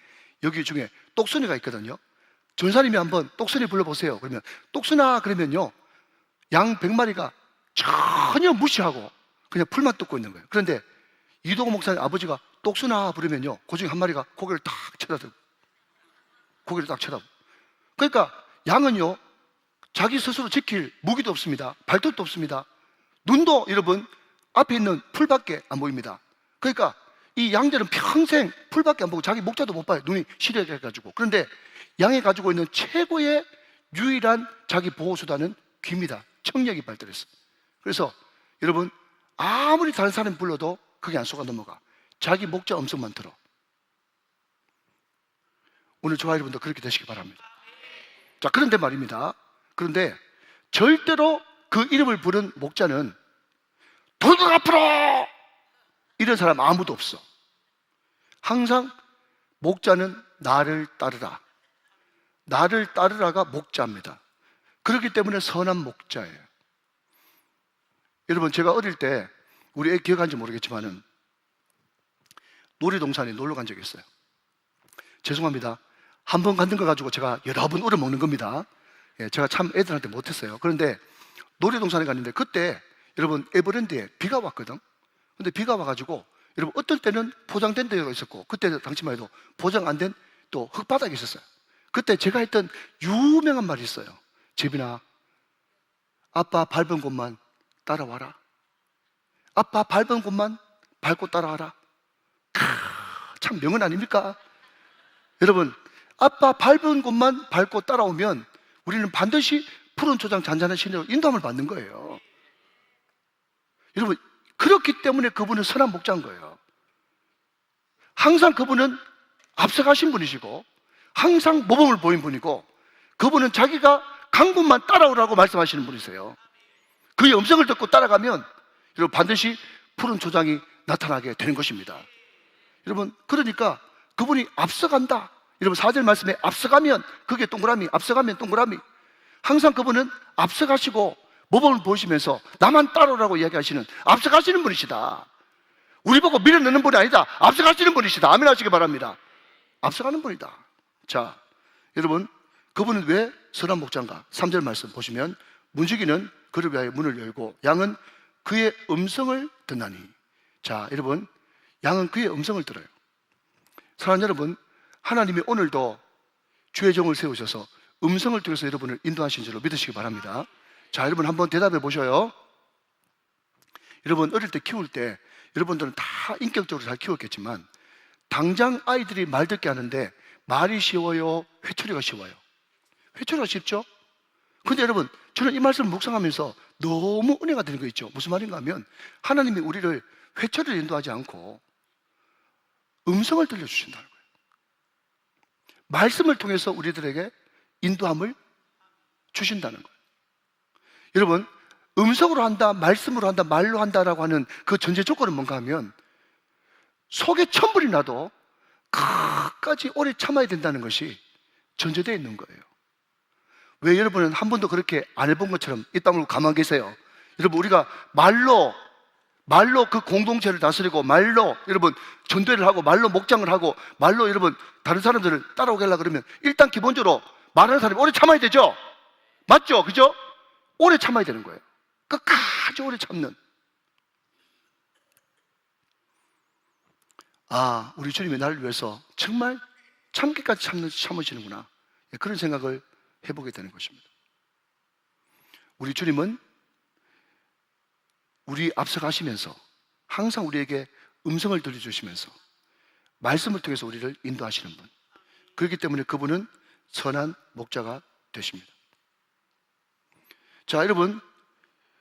여기 중에 똑순이가 있거든요. 전사님이 한번 똑순이 불러보세요. 그러면 똑순아 그러면요 양 100마리가 전혀 무시하고 그냥 풀만 뜯고 있는 거예요. 그런데 이동훈 목사님 아버지가 똑순아 부르면요 그 중에 한 마리가 고개를 딱 쳐다보고 그러니까 양은요 자기 스스로 지킬 무기도 없습니다. 발톱도 없습니다. 눈도 여러분 앞에 있는 풀밖에 안 보입니다. 그러니까 이 양들은 평생 풀밖에 안 보고 자기 목자도 못 봐요. 눈이 시려져가지고. 그런데 양이 가지고 있는 최고의 유일한 자기 보호수단은 귀입니다. 청력이 발달했어. 그래서 여러분 아무리 다른 사람이 불러도 그게 안 속아 넘어가. 자기 목자 음성만 들어. 오늘 저와 여러분도 그렇게 되시기 바랍니다. 자, 그런데 말입니다. 그런데 절대로 그 이름을 부른 목자는 돌격 앞으로! 이런 사람 아무도 없어. 항상 목자는 나를 따르라. 나를 따르라가 목자입니다. 그렇기 때문에 선한 목자예요. 여러분, 제가 어릴 때 우리 애 기억하는지 모르겠지만은 놀이동산에 놀러 간 적이 있어요. 죄송합니다. 한 번 갔는 거 가지고 제가 여러 번 울어먹는 겁니다. 예, 제가 참 애들한테 못했어요. 그런데 놀이동산에 갔는데 그때 여러분 에버랜드에 비가 왔거든. 근데 비가 와가지고 여러분 어떨 때는 포장된 데가 있었고 그때 당시만 해도 포장 안 된 또 흙바닥이 있었어요. 그때 제가 했던 유명한 말이 있어요. 재빈아, 아빠 밟은 곳만 따라와라. 아빠 밟은 곳만 밟고 따라와라. 참 명언 아닙니까? 여러분, 아빠 밟은 곳만 밟고 따라오면 우리는 반드시 푸른 초장 잔잔한 시내로 인도함을 받는 거예요. 여러분, 그렇기 때문에 그분은 선한 목자인 거예요. 항상 그분은 앞서가신 분이시고 항상 모범을 보인 분이고 그분은 자기가 간 곳만 따라오라고 말씀하시는 분이세요. 그의 음성을 듣고 따라가면 여러분 반드시 푸른 초장이 나타나게 되는 것입니다. 여러분, 그러니까 그분이 앞서간다. 여러분 4절 말씀에 앞서가면 그게 동그라미, 앞서가면 동그라미. 항상 그분은 앞서가시고 모범을 보이시면서 나만 따라오라고 이야기하시는 앞서가시는 분이시다. 우리 보고 밀어넣는 분이 아니다. 앞서가시는 분이시다. 아멘 하시기 바랍니다. 앞서가는 분이다. 자, 여러분, 그분은 왜 선한 목자인가? 3절 말씀 보시면 문지기는 그를 위하여 문을 열고 양은 그의 음성을 듣나니. 자, 여러분, 양은 그의 음성을 들어요. 사랑하는 여러분, 하나님이 오늘도 주의 종을 세우셔서 음성을 통해서 여러분을 인도하신 줄로 믿으시기 바랍니다. 자, 여러분 한번 대답해 보셔요. 여러분 어릴 때 키울 때 여러분들은 다 인격적으로 잘 키웠겠지만 당장 아이들이 말 듣게 하는데 말이 쉬워요? 회초리가 쉬워요? 회초리가 쉽죠? 근데 여러분, 저는 이 말씀을 묵상하면서 너무 은혜가 되는 거 있죠. 무슨 말인가 하면 하나님이 우리를 회초리를 인도하지 않고 음성을 들려주신다는 거예요. 말씀을 통해서 우리들에게 인도함을 주신다는 거예요. 여러분, 음성으로 한다, 말씀으로 한다, 말로 한다라고 하는 그 전제 조건은 뭔가 하면 속에 천불이 나도 끝까지 오래 참아야 된다는 것이 전제되어 있는 거예요. 왜 여러분은 한 번도 그렇게 안 해본 것처럼 이 땅으로 가만 계세요? 여러분, 우리가 말로 그 공동체를 다스리고 말로 여러분 전도를 하고 말로 목장을 하고 말로 여러분 다른 사람들을 따라오게 하려고 그러면 일단 기본적으로 말하는 사람이 오래 참아야 되죠? 맞죠? 그죠? 오래 참아야 되는 거예요. 끝까지 오래 참는. 아, 우리 주님이 나를 위해서 정말 참기까지 참으시는구나. 그런 생각을 해보게 되는 것입니다. 우리 주님은 우리 앞서가시면서 항상 우리에게 음성을 들려주시면서 말씀을 통해서 우리를 인도하시는 분. 그렇기 때문에 그분은 선한 목자가 되십니다. 자, 여러분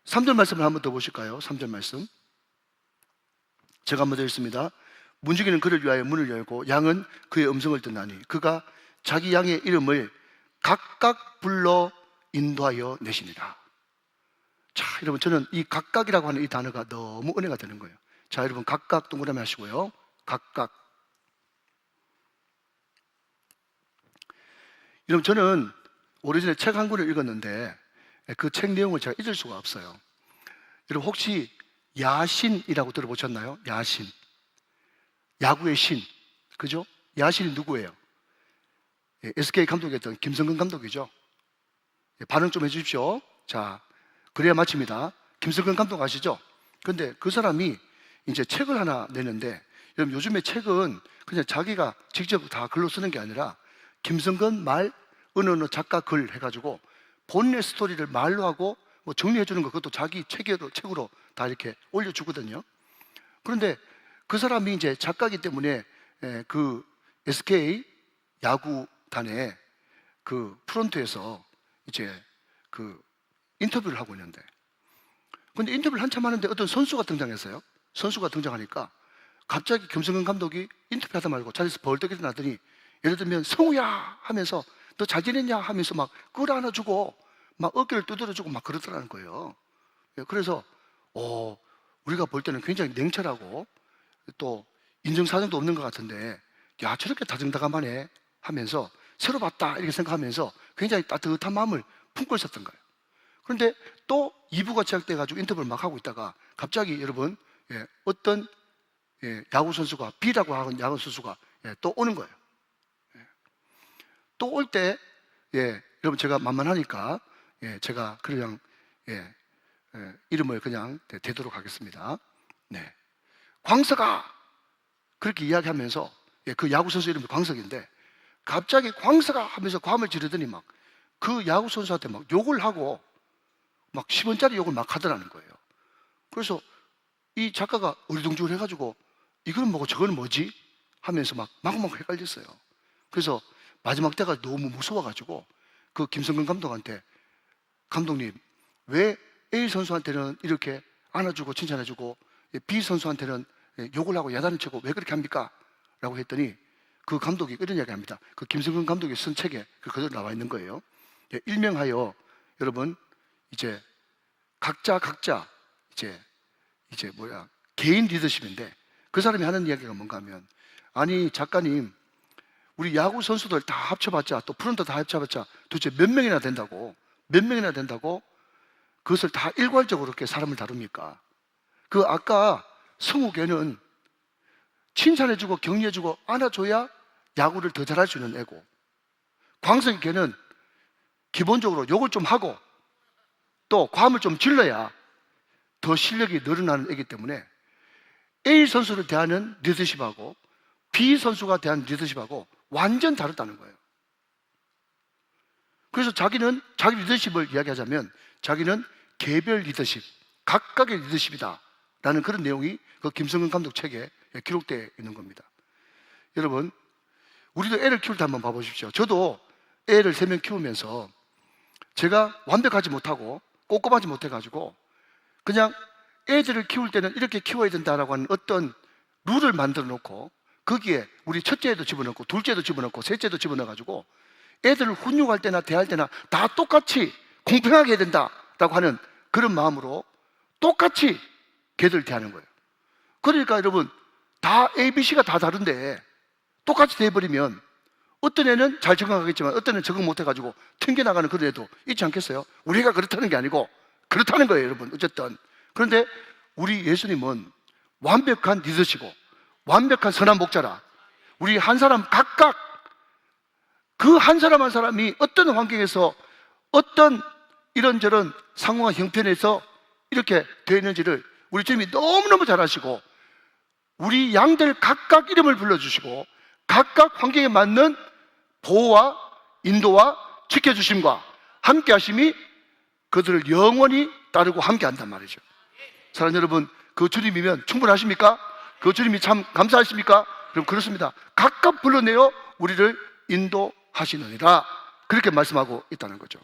3절 말씀을 한번 더 보실까요? 3절 말씀 제가 한번 더 읽습니다. 문지기는 그를 위하여 문을 열고 양은 그의 음성을 듣나니 그가 자기 양의 이름을 각각 불러 인도하여 내시니라. 자, 여러분, 저는 이 각각이라고 하는 이 단어가 너무 은혜가 되는 거예요. 자, 여러분, 각각 동그라미 하시고요. 각각. 여러분, 저는 오래전에 책 한 권을 읽었는데 그 책 내용을 제가 잊을 수가 없어요. 여러분, 혹시 야신이라고 들어보셨나요? 야신. 야구의 신. 그죠? 야신이 누구예요? SK 감독이었던 김성근 감독이죠. 반응 좀 해주십시오. 자, 그래야 마칩니다. 김성근 감독 아시죠? 근데 그 사람이 이제 책을 하나 내는데, 여러분 요즘에 책은 그냥 자기가 직접 다 글로 쓰는 게 아니라 김성근 말, 어느 작가 글 해가지고 본인의 스토리를 말로 하고 뭐 정리해주는 거, 그것도 자기 책으로 다 이렇게 올려주거든요. 그런데 그 사람이 이제 작가이기 때문에 그 SK 야구단의 그 프론트에서 이제 그 인터뷰를 하고 있는데, 근데 인터뷰를 한참 하는데 어떤 선수가 등장했어요. 선수가 등장하니까 갑자기 김성근 감독이 인터뷰하다 말고 자리에서 벌떡 일어나더니, 예를 들면 성우야 하면서 너 잘 지냈냐 하면서 막 끌어안아주고 막 어깨를 두드려주고 막 그러더라는 거예요. 그래서 우리가 볼 때는 굉장히 냉철하고 또 인정사정도 없는 것 같은데, 야, 저렇게 다정다감하네 하면서 새로 봤다 이렇게 생각하면서 굉장히 따뜻한 마음을 품고 있었던 거예요. 그런데 또 2부가 시작돼가지고 인터뷰를 막 하고 있다가 갑자기 여러분 어떤 야구 선수가, B라고 하는 야구 선수가 또 오는 거예요. 또 올 때 여러분 제가 만만하니까 제가 그냥 이름을 그냥 대도록 하겠습니다. 광석아 그렇게 이야기하면서 그 야구 선수 이름이 광석인데, 갑자기 광사가 하면서 과음을 지르더니 막 그 야구 선수한테 막 욕을 하고 막 10원짜리 욕을 막 하더라는 거예요. 그래서 이 작가가 어리둥절 해가지고 이거는 뭐고 저거는 뭐지? 하면서 막 마구마구 헷갈렸어요. 그래서 마지막 때가 너무 무서워가지고 그 김성근 감독한테 감독님 왜 A 선수한테는 이렇게 안아주고 칭찬해주고 B 선수한테는 욕을 하고 야단을 치고 왜 그렇게 합니까? 라고 했더니 그 감독이 이런 이야기 합니다. 그 김성근 감독이 쓴 책에 그대로 나와 있는 거예요. 일명하여 여러분 이제 각자 이제 개인 리더십인데 그 사람이 하는 이야기가 뭔가 하면 아니 작가님 우리 야구 선수들 다 합쳐봤자 또 프런트 다 합쳐봤자 도대체 몇 명이나 된다고 그것을 다 일괄적으로 이렇게 사람을 다룹니까? 그 아까 성욱에는 칭찬해주고 격려해주고 안아줘야 야구를 더 잘할 수 있는 애고 광석이 걔는 기본적으로 욕을 좀 하고 또 과음을 좀 질러야 더 실력이 늘어나는 애기 때문에 A 선수를 대하는 리더십하고 B 선수가 대하는 리더십하고 완전 다르다는 거예요. 그래서 자기는 자기 리더십을 이야기하자면 자기는 개별 리더십, 각각의 리더십이다 라는 그런 내용이 그 김성근 감독 책에 기록되어 있는 겁니다. 여러분 우리도 애를 키울 때 한번 봐보십시오. 저도 애를 3명 키우면서 제가 완벽하지 못하고 꼼꼼하지 못해가지고 그냥 애들을 키울 때는 이렇게 키워야 된다라고 하는 어떤 룰을 만들어 놓고 거기에 우리 첫째도 집어넣고 둘째도 집어넣고 셋째도 집어넣어가지고 애들을 훈육할 때나 대할 때나 다 똑같이 공평하게 해야 된다라고 하는 그런 마음으로 똑같이 걔들 대하는 거예요. 그러니까 여러분 다 ABC가 다 다른데 똑같이 돼버리면 어떤 애는 잘 적응하겠지만 어떤 애는 적응 못해가지고 튕겨나가는 그런 애도 있지 않겠어요? 우리가 그렇다는 게 아니고 그렇다는 거예요 여러분. 어쨌든 그런데 우리 예수님은 완벽한 리더시고 완벽한 선한 목자라. 우리 한 사람 각각 그 한 사람 한 사람이 어떤 환경에서 어떤 이런저런 상황과 형편에서 이렇게 되어 있는지를 우리 주님이 너무너무 잘 아시고 우리 양들 각각 이름을 불러주시고 각각 환경에 맞는 보호와 인도와 지켜주심과 함께 하심이 그들을 영원히 따르고 함께 한단 말이죠. 사랑하는 여러분, 그 주님이면 충분하십니까? 그 주님이 참 감사하십니까? 그럼 그렇습니다. 각각 불러내어 우리를 인도하시느니라 그렇게 말씀하고 있다는 거죠.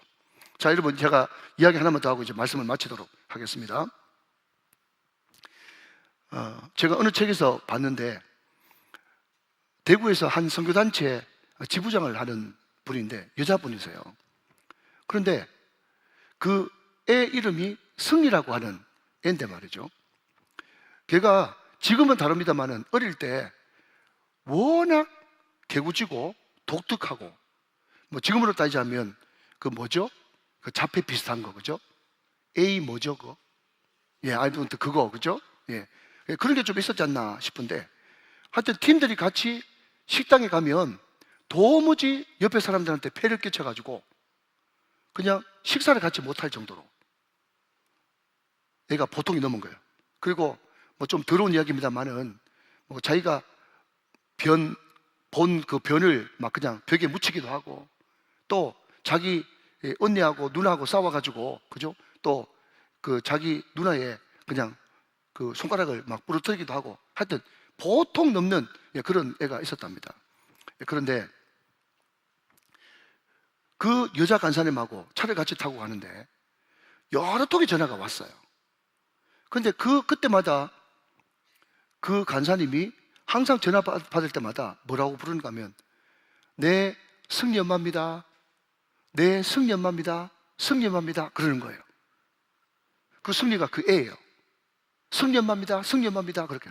자, 여러분 제가 이야기 하나만 더 하고 이제 말씀을 마치도록 하겠습니다. 제가 어느 책에서 봤는데 대구에서 한 선교단체 지부장을 하는 분인데 여자분이세요. 그런데 그 애 이름이 승리라고 하는 애인데 말이죠. 걔가 지금은 다릅니다만은 어릴 때 워낙 개구지고 독특하고 뭐 지금으로 따지자면 그 뭐죠? 그 자폐 비슷한 거 그죠? A 뭐죠 그거? 예, 아이도 그거 그죠? 예, 그런 게 좀 있었지 않나 싶은데 하여튼 팀들이 같이 식당에 가면 도무지 옆에 사람들한테 폐를 끼쳐가지고 그냥 식사를 같이 못할 정도로 애가 보통이 넘은 거예요. 그리고 뭐 좀 더러운 이야기입니다만은 뭐 자기가 본 그 변을 막 그냥 벽에 묻히기도 하고 또 자기 언니하고 누나하고 싸워가지고 그죠? 또 그 자기 누나의 그냥 그 손가락을 막 부러뜨리기도 하고 하여튼 보통 넘는 그런 애가 있었답니다. 그런데 그 여자 간사님하고 차를 같이 타고 가는데 여러 통의 전화가 왔어요. 그런데 그때마다 그 간사님이 항상 전화 받을 때마다 뭐라고 부르는가 하면 네 승리 엄마입니다. 네 승리 엄마입니다. 승리 엄마입니다. 그러는 거예요. 그 승리가 그 애예요. 승리 엄마입니다. 승리 엄마입니다. 그렇게.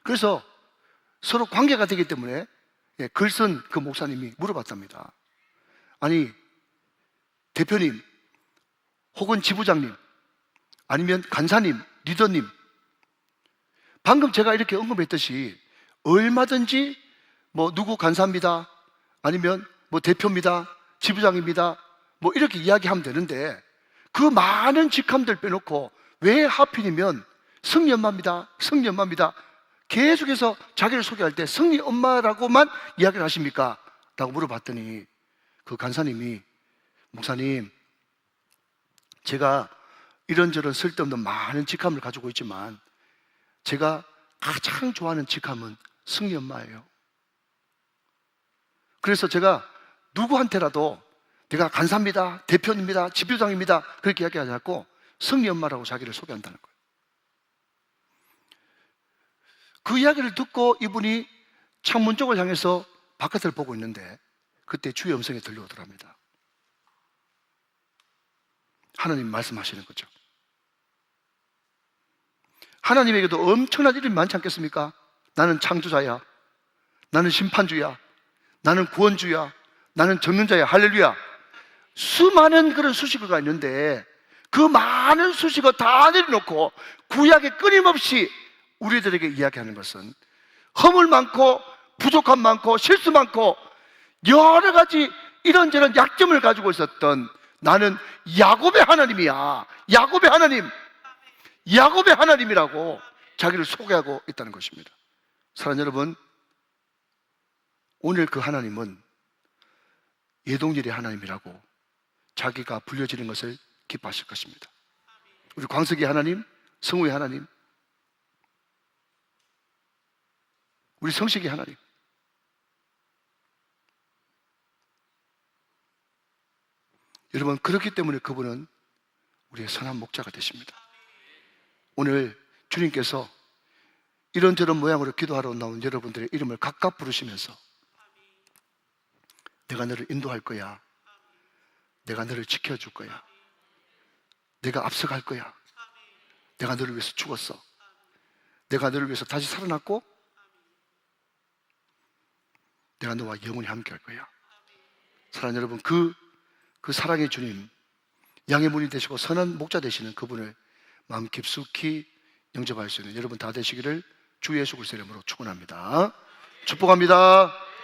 그래서 서로 관계가 되기 때문에 글 쓴 그 목사님이 물어봤답니다. 아니 대표님 혹은 지부장님 아니면 간사님, 리더님 방금 제가 이렇게 언급했듯이 얼마든지 뭐 누구 간사입니다 아니면 뭐 대표입니다 지부장입니다 뭐 이렇게 이야기하면 되는데 그 많은 직함들 빼놓고 왜 하필이면 승리 엄마입니다 승리 엄마입니다 계속해서 자기를 소개할 때 승리 엄마라고만 이야기를 하십니까? 라고 물어봤더니 그 간사님이, 목사님, 제가 이런저런 쓸데없는 많은 직함을 가지고 있지만 제가 가장 좋아하는 직함은 승리 엄마예요. 그래서 제가 누구한테라도 내가 간사입니다, 대표입니다, 지부장입니다 그렇게 이야기하지 않고 승리 엄마라고 자기를 소개한다는 거예요. 그 이야기를 듣고 이분이 창문 쪽을 향해서 바깥을 보고 있는데 그때 주의 음성이 들려오더랍니다. 하나님 말씀하시는 거죠. 하나님에게도 엄청난 이름이 많지 않겠습니까? 나는 창조자야, 나는 심판주야, 나는 구원주야, 나는 정면자야, 할렐루야. 수많은 그런 수식어가 있는데 그 많은 수식어 다 내려놓고 구약에 끊임없이 우리들에게 이야기하는 것은 허물 많고 부족함 많고 실수 많고 여러 가지 이런저런 약점을 가지고 있었던 나는 야곱의 하나님이야, 야곱의 하나님, 야곱의 하나님이라고 자기를 소개하고 있다는 것입니다. 사랑하는 여러분, 오늘 그 하나님은 예동일의 하나님이라고 자기가 불려지는 것을 기뻐하실 것입니다. 우리 광석이 하나님, 성우의 하나님, 우리 성식이 하나님, 여러분, 그렇기 때문에 그분은 우리의 선한 목자가 되십니다. 오늘 주님께서 이런저런 모양으로 기도하러 나온 여러분들의 이름을 각각 부르시면서 내가 너를 인도할 거야, 내가 너를 지켜줄 거야, 내가 앞서갈 거야, 내가 너를 위해서 죽었어, 내가 너를 위해서 다시 살아났고 내가 너와 영원히 함께 할 거야. 사랑하는 여러분, 그 사랑의 주님, 양의 문이 되시고 선한 목자 되시는 그분을 마음 깊숙이 영접할 수 있는 여러분 다 되시기를 주 예수 그리스도의 이름으로 축원합니다. 축복합니다.